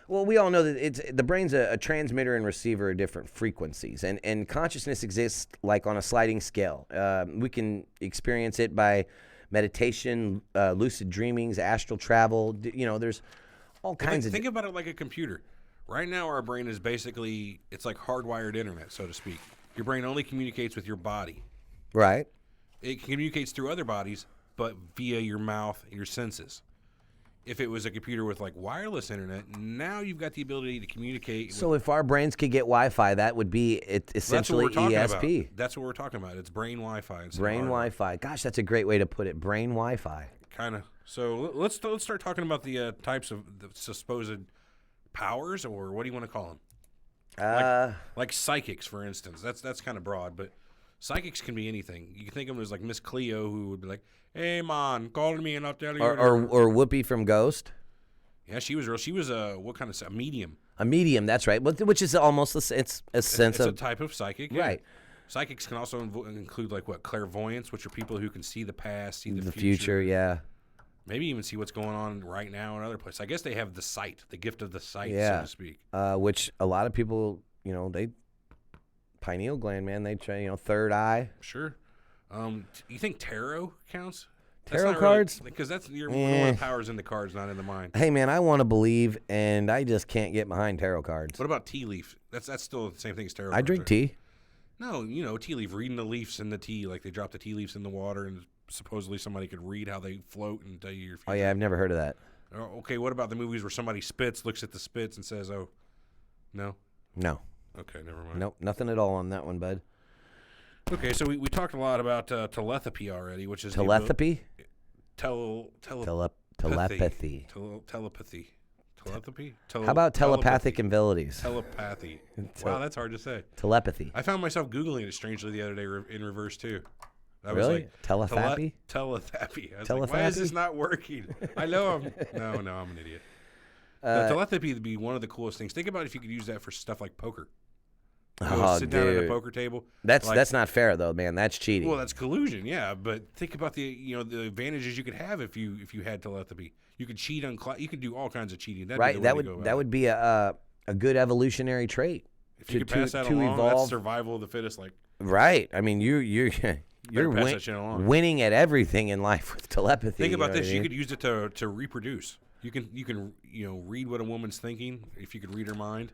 Well, we all know that the brain's a transmitter and receiver of different frequencies, and consciousness exists like on a sliding scale. We can experience it by meditation, lucid dreamings, astral travel. There's all kinds of. Think about it like a computer. Right now, our brain is basically, it's like hardwired internet, so to speak. Your brain only communicates with your body. Right. It communicates through other bodies, but via your mouth and your senses. If it was a computer with like wireless internet, now you've got the ability to communicate. So if our brains could get Wi-Fi, that would be essentially ESP. That's what we're talking about. It's brain Wi-Fi. Brain Wi-Fi. Gosh, that's a great way to put it. Brain Wi-Fi. Kind of. So let's start talking about the types of the supposed powers, or what do you want to call them? Like psychics, for instance. That's kind of broad, but psychics can be anything. You can think of them as like Miss Cleo, who would be like, "Hey, man, call me and I'll tell you." Or Whoopi from Ghost. Yeah, she was real. She was a medium. A medium, that's right. Which is almost it's a sense It's of a type of psychic, right. Psychics can also include like clairvoyance, which are people who can see the past, see the future. Yeah. Maybe even see what's going on right now in other places. I guess they have the sight, the gift of the sight, Yeah. so to speak. Which a lot of people, they pineal gland, man, they try, third eye. Sure. You think tarot counts? Tarot cards? Because that's one of the powers in the cards, not in the mind. Hey, man, I want to believe, and I just can't get behind tarot cards. What about tea leaf? That's still the same thing as tarot I cards. drink right? tea. No, tea leaf, reading the leaves in the tea. Like they drop the tea leaves in the water, and supposedly somebody could read how they float and tell you your future. Oh, yeah, I've never heard of that. Okay, what about the movies where somebody spits, looks at the spits, and says, oh, no? No. Okay, never mind. Nope, nothing at all on that one, bud. Okay, so we talked a lot about telepathy already, which is Telepathy? Telepathy. Telepathy? How about telepathic abilities? Telepathy. Wow, that's hard to say. Telepathy. I found myself Googling it strangely the other day in reverse, too. I was Really? like, Telepathy? Telepathy. I was like, why is this not working? I know I'm an idiot. Telepathy would be one of the coolest things. Think about if you could use that for stuff like poker. Sit down at a poker table. That's not fair though, man. That's cheating. Well, that's collusion, yeah. But think about the advantages you could have if you had telepathy. You could cheat on you could do all kinds of cheating. That would be a good evolutionary trait. If you could pass that along, evolve. that's survival of the fittest. Like right. I mean, you're winning at everything in life with telepathy. Think about this. You could use it to reproduce. You can read what a woman's thinking if you could read her mind.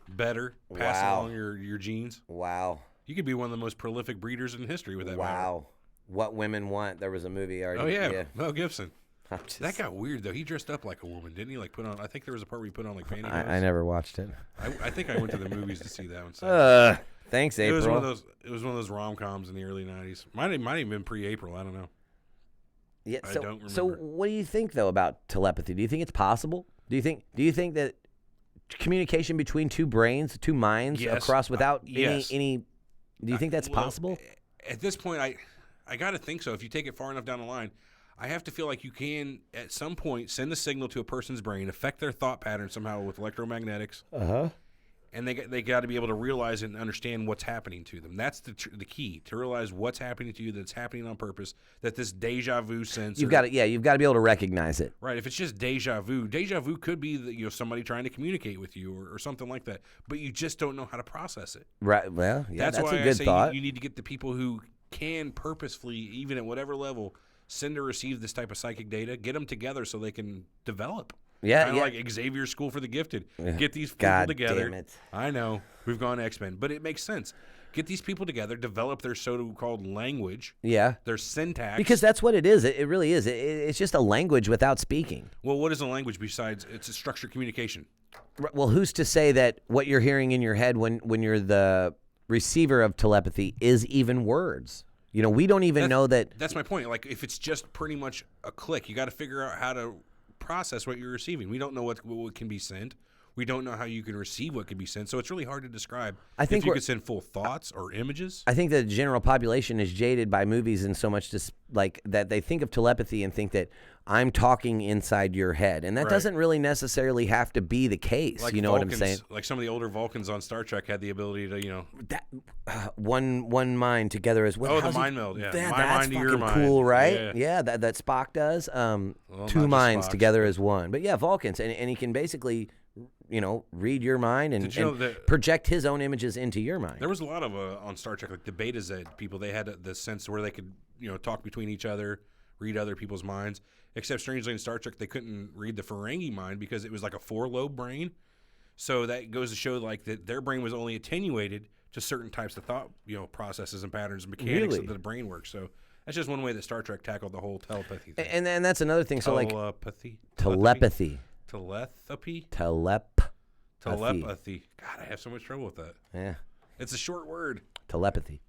Better pass along your genes. Wow. You could be one of the most prolific breeders in history with that. Wow. What women want. There was a movie already. Oh yeah. Mel Gibson. That got weird though. He dressed up like a woman, didn't he? Like put on. I think there was a part where he put on like pantyhose. I never watched it. I think I went to the movies to see that one. So. Thanks, April. It was one of those rom-coms in the early '90s. Might have been pre-April. I don't know. Yeah. I don't remember. So what do you think though about telepathy? Do you think it's possible? Do you think that communication between two brains, two minds across without any? Do you think that's possible? At this point, I got to think so. If you take it far enough down the line, I have to feel like you can at some point send a signal to a person's brain, affect their thought pattern somehow with electromagnetics. And they got to be able to realize and understand what's happening to them. That's the key, to realize what's happening to you, that's happening on purpose, that this deja vu sense. You've got to be able to recognize it. Right. If it's just deja vu could be somebody trying to communicate with you or something like that, but you just don't know how to process it. Right. Well, yeah, that's why a good I say thought. You need to get the people who can purposefully, even at whatever level, send or receive this type of psychic data, get them together so they can develop. Yeah, kind of like Xavier School for the Gifted. Get these people together. Damn it. I know we've gone X-Men, but it makes sense. Get these people together, develop their so-called language. Yeah, their syntax. Because that's what it is. It really is. It's just a language without speaking. Well, what is a language besides it's a structured communication? Well, who's to say that what you're hearing in your head when you're the receiver of telepathy is even words? We don't even know that. That's my point. Like if it's just pretty much a click, you got to figure out how to process what you're receiving. We don't know what can be sent. We don't know how you can receive what can be sent. So it's really hard to describe. I think if you could send full thoughts or images. I think the general population is jaded by movies and so much like that they think of telepathy and think that I'm talking inside your head, and that doesn't really necessarily have to be the case. Like you know Vulcans, what I'm saying? Like some of the older Vulcans on Star Trek had the ability to, that one mind together as well. Oh, the mind meld, yeah. That's mind to your mind. Cool, right? Yeah, that Spock does. Two minds together as one. But yeah, Vulcans, and he can basically, read your mind and project his own images into your mind. There was a lot of on Star Trek, like the Beta Z people. They had the sense where they could, talk between each other, read other people's minds. Except strangely in Star Trek, they couldn't read the Ferengi mind because it was like a 4-lobe brain. So that goes to show like that their brain was only attenuated to certain types of thought, processes and patterns and mechanics that the brain works. So that's just one way that Star Trek tackled the whole telepathy thing. And that's another thing. So like telepathy. Telepathy. God, I have so much trouble with that. Yeah. It's a short word. Telepathy.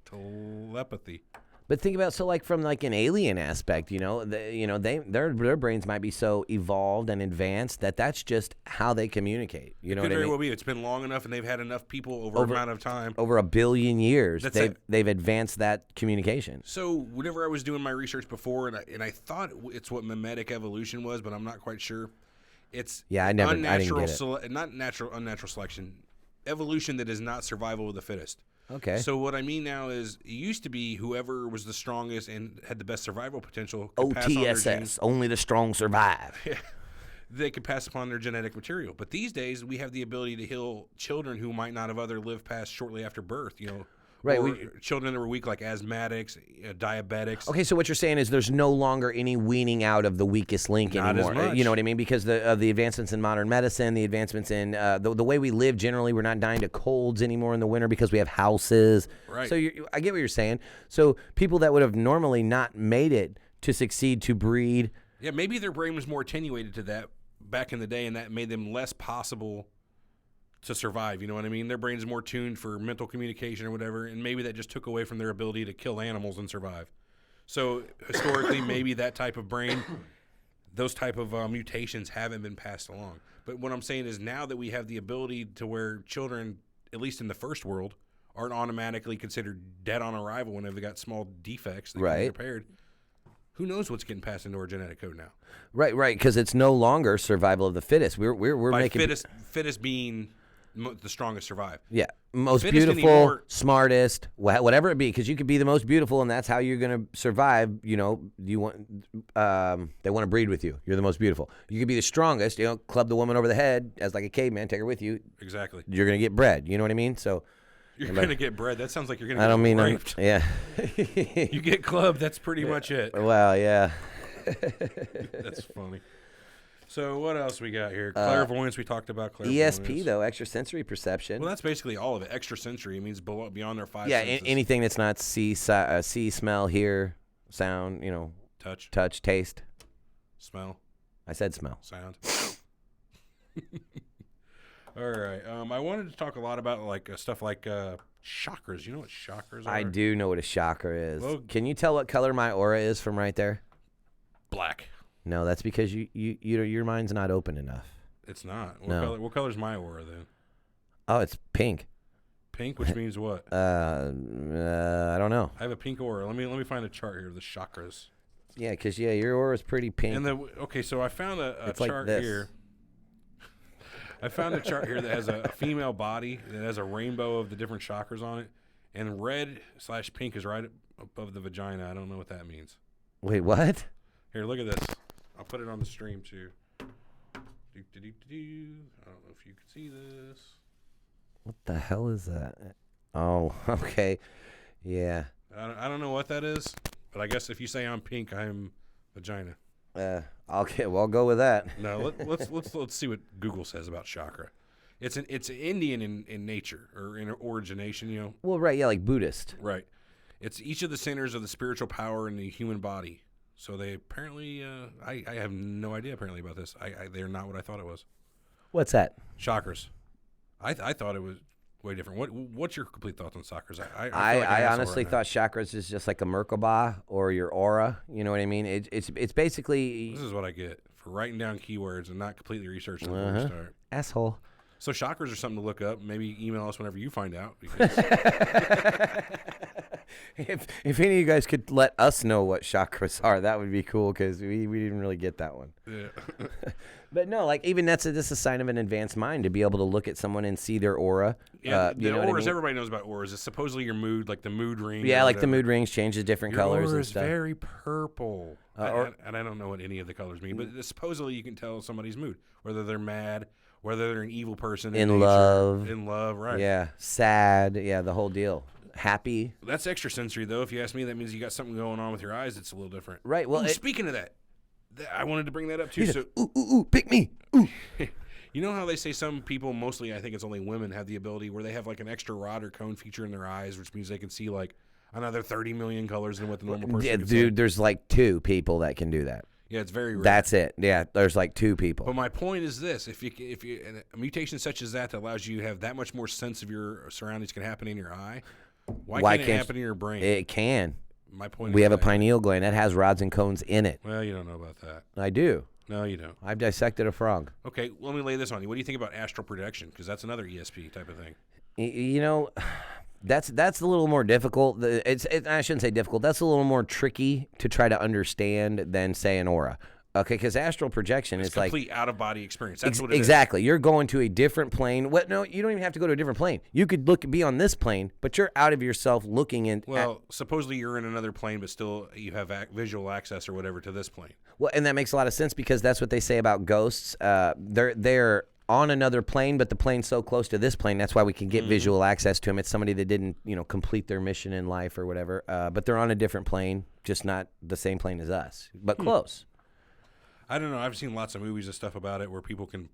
But think about from like an alien aspect, their brains might be so evolved and advanced that's just how they communicate. You know what I mean? Could very well be. It's been long enough, and they've had enough people over an amount of time. Over 1 billion years, they've advanced that communication. So whenever I was doing my research before, and I thought it's what mimetic evolution was, but I'm not quite sure. It's I didn't get it. Not unnatural selection, evolution that is not survival of the fittest. Okay. So what I mean now is it used to be whoever was the strongest and had the best survival potential could pass on their genes. OTSS, only the strong survive. Yeah. They could pass upon their genetic material. But these days we have the ability to heal children who might not have lived past shortly after birth, Right, Or children that were weak, like asthmatics, diabetics. Okay, so what you're saying is there's no longer any weaning out of the weakest link Not anymore. as much. You know what I mean? Because the advancements in modern medicine, the advancements in the way we live generally, we're not dying to colds anymore in the winter because we have houses. Right. So I get what you're saying. So people that would have normally not made it to succeed, to breed. Yeah, maybe their brain was more attenuated to that back in the day, and that made them less possible to survive. You know what I mean? Their brain's more tuned for mental communication or whatever, and maybe that just took away from their ability to kill animals and survive. So historically, maybe that type of brain, those type of mutations haven't been passed along. But what I'm saying is now that we have the ability to where children, at least in the first world, aren't automatically considered dead on arrival whenever they got small defects that can be repaired. Who knows what's getting passed into our genetic code now? Right, because it's no longer survival of the fittest. We're By making fittest being the strongest survive. Yeah, most Fittest beautiful, anymore. smartest, whatever it be, because you could be the most beautiful, and that's how you're gonna survive. You know, they want to breed with you. You're the most beautiful. You could be the strongest. You know, club the woman over the head as like a caveman, take her with you. Exactly. You're gonna get bred. You know what I mean? So you're gonna get bred. That sounds like you're gonna. I don't mean raped. yeah. You get clubbed. That's pretty much it. Well, yeah. That's funny. So what else we got here? Clairvoyance. We talked about clairvoyance. ESP though, extrasensory perception. Well, that's basically all of it. Extrasensory means beyond their five yeah, senses. Anything that's not see, smell, hear, sound. You know, touch, taste, smell. I said smell. Sound. All right. I wanted to talk a lot about like stuff like chakras. You know what chakras are? I do know what a chakra is. Well, can you tell what color my aura is from right there? Black. No, that's because your mind's not open enough. It's not. No. What color's my aura then? Oh, it's pink. Pink, which means what? I don't know. I have a pink aura. Let me find a chart here of the chakras. Yeah, because your aura is pretty pink. And so I found a It's like chart this. here. I found a chart here that has a female body that has a rainbow of the different chakras on it, and red/pink is right above the vagina. I don't know what that means. Wait, what? Here, look at this. I'll put it on the stream too. I don't know if you can see this. What the hell is that? Oh, okay. Yeah. I don't know what that is, but I guess if you say I'm pink, I'm vagina. I'll go with that. No, let's see what Google says about chakra. It's Indian in nature or in origination, you know. Well, right, yeah, like Buddhist. Right. It's each of the centers of the spiritual power in the human body. So they apparently, I have no idea apparently about this. They're not what I thought it was. What's that? Chakras. I thought it was way different. What's your complete thoughts on chakras? I feel like an I asshole honestly right now. thought chakras is just like a Merkaba or your aura. You know what I mean? It's basically This is what I get for writing down keywords and not completely researching before we start. asshole. So chakras are something to look up. Maybe email us whenever you find out. Because If any of you guys could let us know what chakras are, that would be cool because we didn't really get that one. yeah. But no, like even that's a sign of an advanced mind to be able to look at someone and see their aura. Yeah, you know the what I auras, mean? everybody knows about auras. It's supposedly your mood, like the mood ring. Yeah, or like the whatever. mood rings changes different Your colors aura and is stuff. very purple. Or- And I don't know what any of the colors mean, but supposedly you can tell somebody's mood, whether they're mad, whether they're an evil person. In nature, love. In love, right. Yeah, sad. Yeah, the whole deal. Happy. That's extrasensory, though. If you ask me, that means you got something going on with your eyes that's a little different. Right. Well, Ooh, speaking of that, I wanted to bring that up, too. So, ooh, pick me. Ooh. you know how they say some people, mostly I think it's only women, have the ability where they have like an extra rod or cone feature in their eyes, which means they can see like another 30 million colors than what the normal person Yeah, can dude, see. there's like 2 people that can do that. Yeah, it's very rare. That's it. Yeah, there's like 2 people. But my point is this: if you a mutation such as that allows you to have that much more sense of your surroundings can happen in your eye, why can't it happen in your brain? It can. My point. We is have a that. pineal gland that has rods and cones in it. Well, you don't know about that. I do. No, you don't. I've dissected a frog. Okay, let me lay this on you. What do you think about astral projection? Because that's another ESP type of thing. You know, that's a little more difficult. I shouldn't say difficult. That's a little more tricky to try to understand than say an aura. Okay, because astral projection It's is like complete out of body experience. That's what it is. exactly. You're going to a different plane. What? No, you don't even have to go to a different plane. You could be on this plane, but you're out of yourself looking in. Well, supposedly you're in another plane, but still you have visual access or whatever to this plane. Well, and that makes a lot of sense because that's what they say about ghosts. They're on another plane, but the plane's so close to this plane, that's why we can get visual access to him. It's somebody that didn't, complete their mission in life or whatever, but they're on a different plane, just not the same plane as us, but close. I don't know. I've seen lots of movies and stuff about it where people can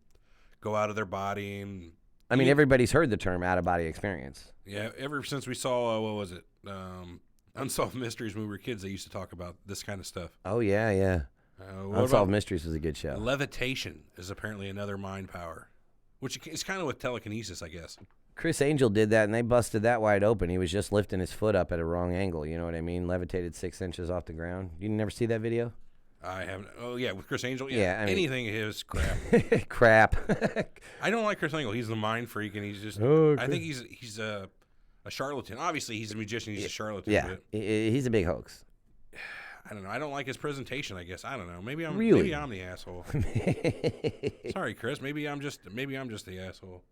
go out of their body and. I mean, everybody's heard the term out-of-body experience. Yeah, ever since we saw, what was it, Unsolved Mysteries when we were kids, they used to talk about this kind of stuff. Oh, yeah. Unsolved Mysteries was a good show. Levitation is apparently another mind power, which is kind of with telekinesis, I guess. Chris Angel did that, and they busted that wide open. He was just lifting his foot up at a wrong angle, you know what I mean? Levitated 6 inches off the ground. You never see that video? I haven't. Oh, yeah, with Chris Angel? Yeah, I mean, anything of his crap. Crap. I don't like Chris Angel. He's the mind freak, and he's just. I think he's a charlatan. Obviously, he's a magician. He's a charlatan. Yeah, but he's a big hoax. I don't know. I don't like his presentation, I guess. I don't know. Maybe I'm the asshole. Sorry, Chris. Maybe I'm just the asshole.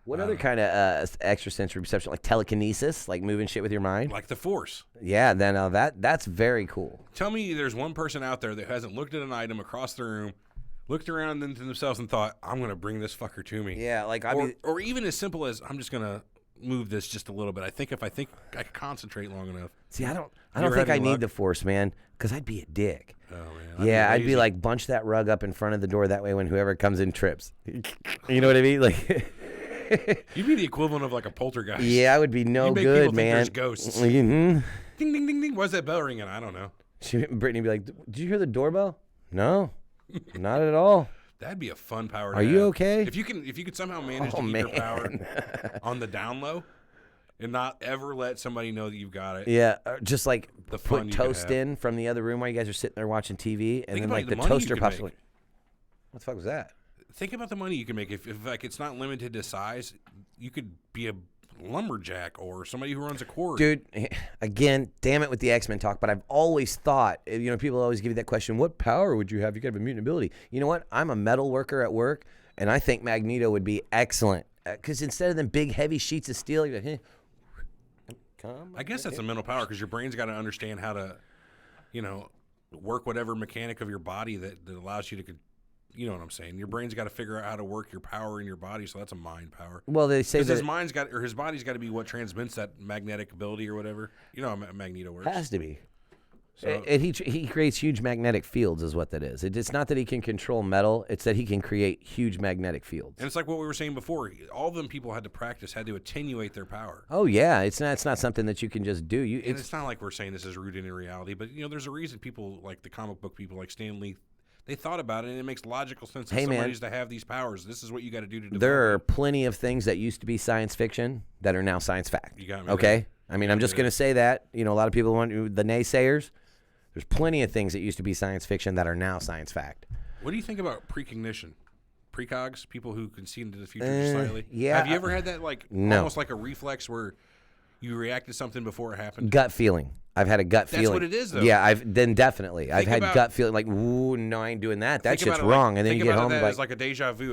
What other kind of extrasensory perception, like telekinesis, like moving shit with your mind? Like the Force. Yeah, then that's very cool. Tell me there's one person out there that hasn't looked at an item across the room, looked around into themselves and thought, I'm going to bring this fucker to me. Yeah, like or even as simple as, I'm just going to move this just a little bit. I think I can concentrate long enough. See, I don't think I need the Force, man, because I'd be a dick. Oh, man. Yeah, I'd be like, bunch that rug up in front of the door. That way when whoever comes in trips. You know what I mean? Like... You'd be the equivalent of like a poltergeist. Yeah, I would be no good, man. Think there's ghosts. Mm-hmm. Ding, ding, ding, ding. Why's that bell ringing? I don't know. Brittany would be like, did you hear the doorbell? No, not at all. That'd be a fun power. Are you okay? If you could somehow manage to keep your power on the down low and not ever let somebody know that you've got it. Yeah, just like the put toast in from the other room while you guys are sitting there watching TV, and then like the money toaster pops. Like, what the fuck was that? Think about the money you can make if like it's not limited to size. You could be a lumberjack or somebody who runs a quarry. Dude, again, damn it with the X-Men talk, but I've always thought, people always give you that question, what power would you have? You could have a mutant ability. You know what? I'm a metal worker at work, and I think Magneto would be excellent. Because instead of them big, heavy sheets of steel, you're like, hey, come. I guess that's a mental power because your brain's got to understand how to, work whatever mechanic of your body that allows you to. You know what I'm saying? Your brain's got to figure out how to work your power in your body, so that's a mind power. Well, they say that his body's got to be what transmits that magnetic ability or whatever. You know how Magneto works. Has to be. So, and he creates huge magnetic fields, is what that is. It's not that he can control metal; it's that he can create huge magnetic fields. And it's like what we were saying before. All of them people had to practice, had to attenuate their power. Oh yeah, it's not something that you can just do. It's not like we're saying this is rooted in reality, but there's a reason people like the comic book people like Stan Lee. They thought about it, and it makes logical sense that somebody's to have these powers. This is what you got to do to develop. There are plenty of things that used to be science fiction that are now science fact. You got me. Okay? I mean, I'm just going to say that. A lot of people want the naysayers. There's plenty of things that used to be science fiction that are now science fact. What do you think about precognition? Precogs? People who can see into the future just slightly? Yeah. Have you ever had that, No. almost like a reflex where you react to something before it happened? Gut feeling. I've had a gut feeling. That's what it is, though. Yeah, definitely. I've had gut feeling like, ooh, no, I ain't doing that. That shit's wrong. And then you get home and like, it's like a deja vu.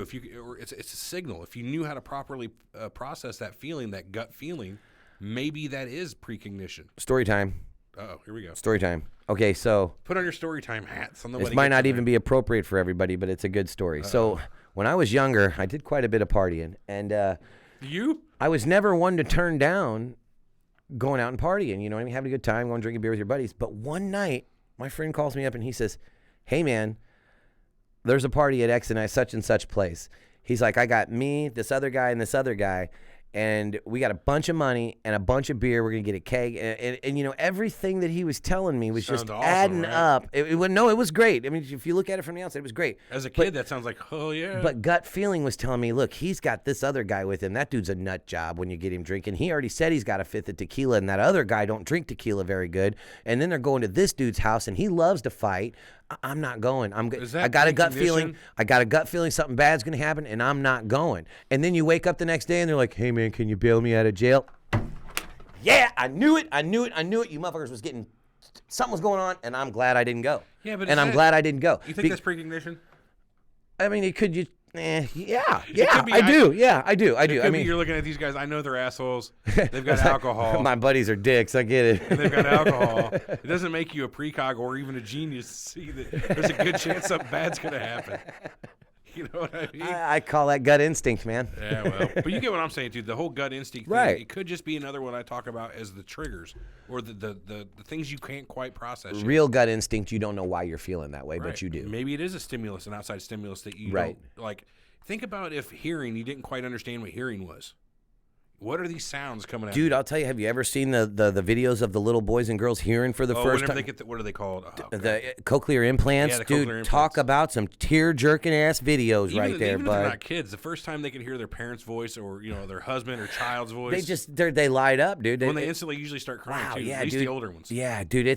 It's a signal. If you knew how to properly process that feeling, that gut feeling, maybe that is precognition. Story time. Uh-oh, here we go. Story time. Okay, so put on your story time hat. So this might not even be appropriate for everybody, but it's a good story. So when I was younger, I did quite a bit of partying, and I was never one to turn down going out and partying, having a good time, going drinking beer with your buddies. But one night, my friend calls me up and he says, hey man, there's a party at X and I such and such place. He's like, I got me, this other guy, and this other guy, and we got a bunch of money and a bunch of beer. We're going to get a keg. And everything that he was telling me was just awesome, adding right? up. It was great. I mean, if you look at it from the outside, it was great. As a kid, that sounds like, oh, yeah. But gut feeling was telling me, look, he's got this other guy with him. That dude's a nut job when you get him drinking. He already said he's got a fifth of tequila, and that other guy don't drink tequila very good. And then they're going to this dude's house, and he loves to fight. I'm not going. I got a gut feeling. I got a gut feeling something bad's going to happen, and I'm not going. And then you wake up the next day, and they're like, hey, man, can you bail me out of jail? Yeah, I knew it. You motherfuckers was getting – something was going on, and I'm glad I didn't go. Yeah, but I'm glad I didn't go. You think that's precognition? I mean, it could yeah, I do. Yeah, I do. I mean, you're looking at these guys. I know they're assholes. They've got alcohol. My buddies are dicks. I get it. And they've got alcohol. It doesn't make you a precog or even a genius to see that there's a good chance something bad's going to happen. You know what I mean? I call that gut instinct, man. Yeah, well, but you get what I'm saying, dude. The whole gut instinct thing, Right. it could just be another one I talk about as the triggers or the things you can't quite process yet. Real gut instinct, you don't know why you're feeling that way, Right. but you do. Maybe it is a stimulus, an outside stimulus that you Right. don't, like. Think about if hearing, you didn't quite understand what hearing was. What are these sounds coming out? Dude, I'll tell you, have you ever seen the videos of the little boys and girls hearing for the first whenever time? they get what are they called? Oh, God. The cochlear implants, Yeah, the dude. cochlear Talk implants. about some tear-jerking ass videos right there, even if they're bud. not kids, the first time they can hear their parents' voice or their husband or child's voice, They light up, dude. when they instantly usually start crying wow, too. yeah, At least dude. the older ones. Yeah, dude,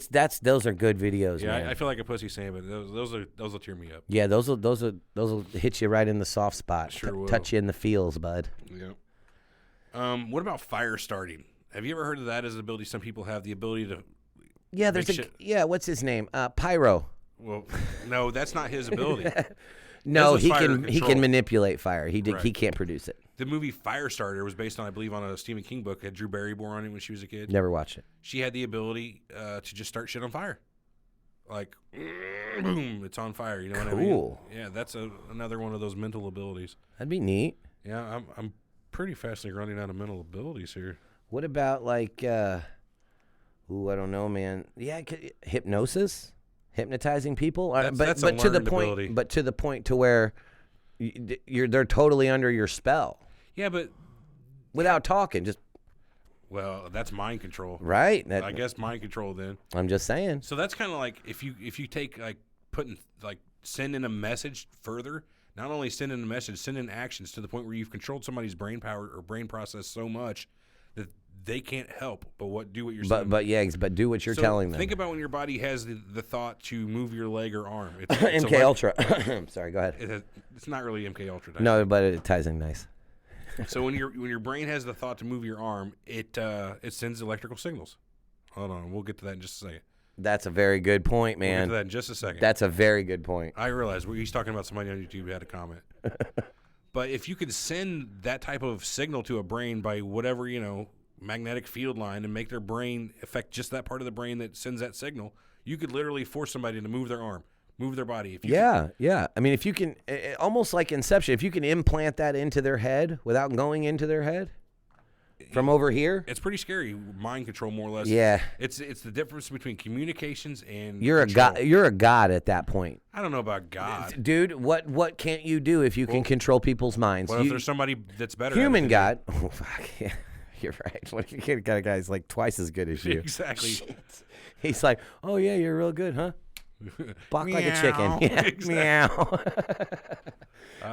those are good videos, Yeah, man. I feel like a pussy saying, but those will tear me up. Yeah, those will hit you right in the soft spot. Sure will. Touch you in the feels, bud. Yeah. What about fire starting? Have you ever heard of that as an ability? Some people have the ability to. Yeah, there's Make a shit- what's his name? Pyro. Well, no, that's not his ability. No, This is he fire can control. manipulate fire. He Right. can't produce it. The movie Firestarter was based on, I believe, on a Stephen King book. It had Drew Barrymore on it when she was a kid. Never watched it. She had the ability to just start shit on fire. Like, boom, it's on fire. You know what I mean? Cool. Yeah, that's another one of those mental abilities. That'd be neat. Yeah, I'm pretty fastly running out of mental abilities here. What about like I don't know, man. Yeah, hypnosis, hypnotizing people. That's a but to the learned point, ability. but to the point to where they're totally under your spell Yeah, but without talking. Just well, that's mind control. right. I guess mind control then. I'm just saying. So that's kind of like if you take like sending a message further. Not only sending a message, sending actions to the point where you've controlled somebody's brain power or brain process so much that they can't help but do what you're saying. But do what you're So telling them. Think about when your body has the thought to move your leg or arm. It's MK Ultra. Sorry, go ahead. It's not really MK Ultra. No, but it ties in nice. So when your brain has the thought to move your arm, it sends electrical signals. Hold on, we'll get to that in just a second. That's a very good point, We'll get man. to that in just a second. That's a very good point. I realize he's talking about somebody on YouTube who had a comment. But if you could send that type of signal to a brain by whatever, magnetic field line and make their brain affect just that part of the brain that sends that signal, you could literally force somebody to move their arm, move their body. If you Yeah. I mean, if you can, almost like Inception, if you can implant that into their head without going into their head from over here. it's pretty scary. Mind control, more or less. Yeah. It's the difference between communications and You're control. a god. You're a god at that point, I don't know about God. dude. What can't you do if you can control people's minds? What if there's somebody that's better? human at it god? Oh, fuck yeah, you're right. What if you got a guy's like twice as good as than you? you? Exactly. Shit. He's like, oh yeah, you're real good, huh? Balk like a chicken. Meow. Yeah, Exactly. meow.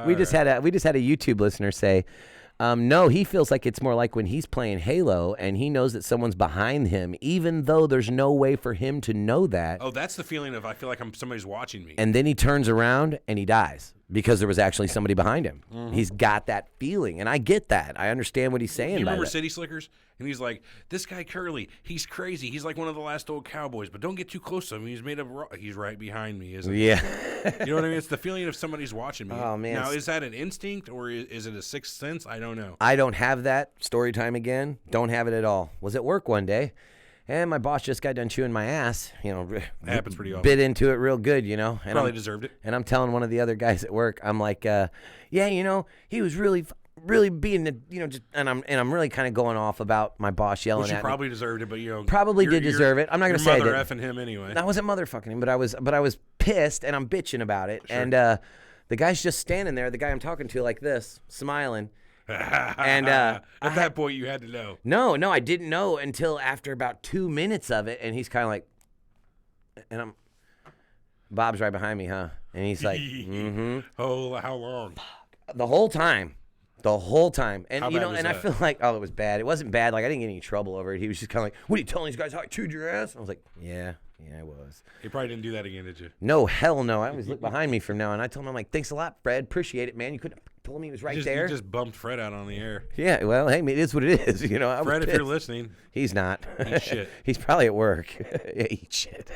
We just had a YouTube listener say, no, he feels like it's more like when he's playing Halo and he knows that someone's behind him, even though there's no way for him to know that. Oh, that's the feeling of I feel like somebody's watching me. And then he turns around and he dies because there was actually somebody behind him. Mm-hmm. He's got that feeling, and I get that. I understand what he's saying. You by remember that. City Slickers? And he's like, this guy Curly, he's crazy. He's like one of the last old cowboys, but don't get too close to him. He's made of he's right behind me, isn't he? Yeah. You know what I mean? It's the feeling of somebody's watching me. Oh, man. Now, is that an instinct or is it a sixth sense? I don't know. I don't have that. Story time again. Don't have it at all. Was at work one day, and my boss just got done chewing my ass. Happens pretty often. Bit into it real good, And Probably deserved it. And I'm telling one of the other guys at work, I'm like, he was really being, and I'm really kind of going off about my boss yelling Which you at probably me. deserved it, but Probably did deserve it. I'm not gonna say I Mother didn't. effing him anyway. I wasn't motherfucking him, but I was pissed and I'm bitching about it. Sure. And the guy's just standing there, the guy I'm talking to like this, smiling. And At that point, you had to know. No, I didn't know until after about 2 minutes of it, and he's kind of like, and Bob's right behind me, huh? And he's like, Oh, how long? the whole time, and How bad was and I that? feel like, it was bad. It wasn't bad. Like I didn't get any trouble over it. He was just kind of like, what are you telling these guys how I chewed your ass? I was like, yeah, I was. You probably didn't do that again, did you? No, hell no. I always look behind me from now, and I told him, I'm like, thanks a lot, Fred. Appreciate it, man. You couldn't have told me he was right there. You just bumped Fred out on the air. Yeah, well, hey, it is what it is. I was Fred, if pissed. you're listening, He's not. eat shit. He's probably at work. Yeah, eat shit.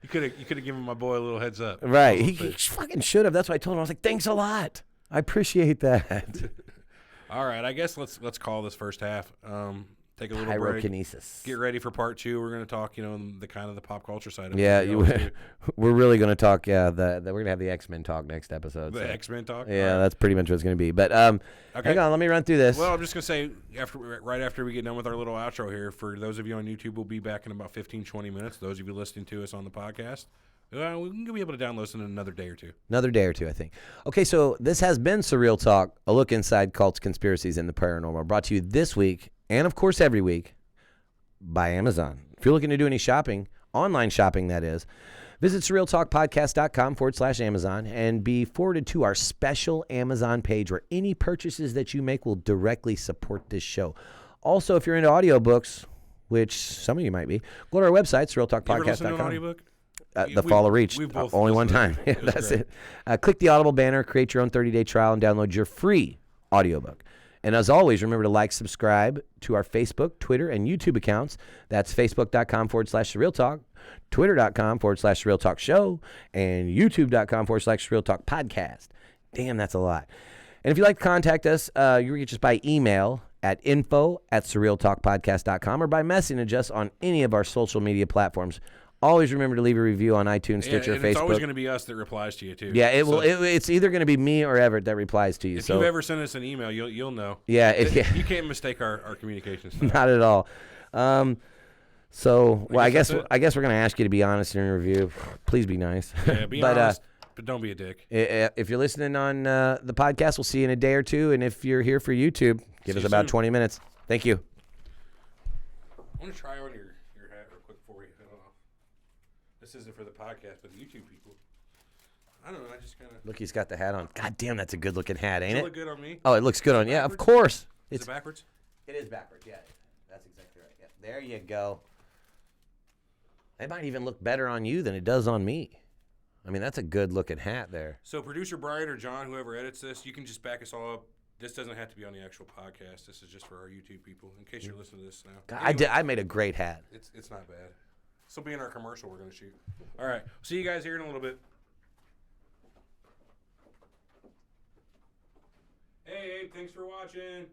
You could have given my boy a little heads up. Right. A He little bit. fucking should have. That's why I told him. I was like, thanks a lot. I appreciate that. All right, I guess let's call this first half. take a little break. Pyrokinesis. Get ready for part 2. We're going to talk, the kind of the pop culture side of Yeah, it. we're really going to talk. Yeah, we're going to have the X-Men talk next episode. The X-Men talk. Yeah, that's pretty much what it's going to be. But Okay. hang on, let me run through this. Well, I'm just going to say, right after we get done with our little outro here, for those of you on YouTube, we'll be back in about 15, 20 minutes. Those of you listening to us on the podcast, we can be able to download this in another day or two. Another day or two, I think. Okay, so this has been Surreal Talk, a look inside cults, conspiracies, and the paranormal, brought to you this week, and of course every week, by Amazon. If you're looking to do any shopping, online shopping that is, visit surrealtalkpodcast.com/Amazon and be forwarded to our special Amazon page where any purchases that you make will directly support this show. Also, if you're into audiobooks, which some of you might be, go to our website, You ever listen to an surrealtalkpodcast.com. audiobook? The Fall of Reach. We've both Only one listened time. to it. That's great. it. Click the Audible banner, create your own 30-day trial, and download your free audiobook. And as always, remember to like, subscribe to our Facebook, Twitter, and YouTube accounts. That's facebook.com/SurrealTalk, twitter.com/SurrealTalkShow, and youtube.com/SurrealTalkPodcast. Damn, that's a lot. And if you'd like to contact us, you can reach us by email at info@surrealtalkpodcast.com or by messaging us on any of our social media platforms. Always remember to leave a review on iTunes, Stitcher, and Facebook. it's always going to be us that replies to you, too. Yeah, So it's either going to be me or Everett that replies to you. if so you ever send us an email, you'll know. yeah, You can't mistake our communication style. not at all. So I guess that's it. we're going to ask you to be honest in your review. Please be nice. Yeah, be honest, but don't be a dick. If you're listening on the podcast, we'll see you in a day or two. And if you're here for YouTube, give See us you about soon. 20 minutes. Thank you. I want to try on your hat real quick for you. I don't know. This isn't for the podcast, but the YouTube people. I don't know. I just kind of. Look, he's got the hat on. God damn, that's a good looking hat, ain't Does it it? look good on me? Oh, it looks good on. Yeah, of backwards? course. Is it backwards? It is backwards. Yeah, that's exactly right. Yeah. There you go. It might even look better on you than it does on me. I mean, that's a good looking hat there. So producer Brian or John, whoever edits this, you can just back us all up. This doesn't have to be on the actual podcast. This is just for our YouTube people, in case you're listening to this now. God, Anyway, I made a great hat. It's not bad. This will be in our commercial we're going to shoot. All right. See you guys here in a little bit. Hey, Abe, thanks for watching.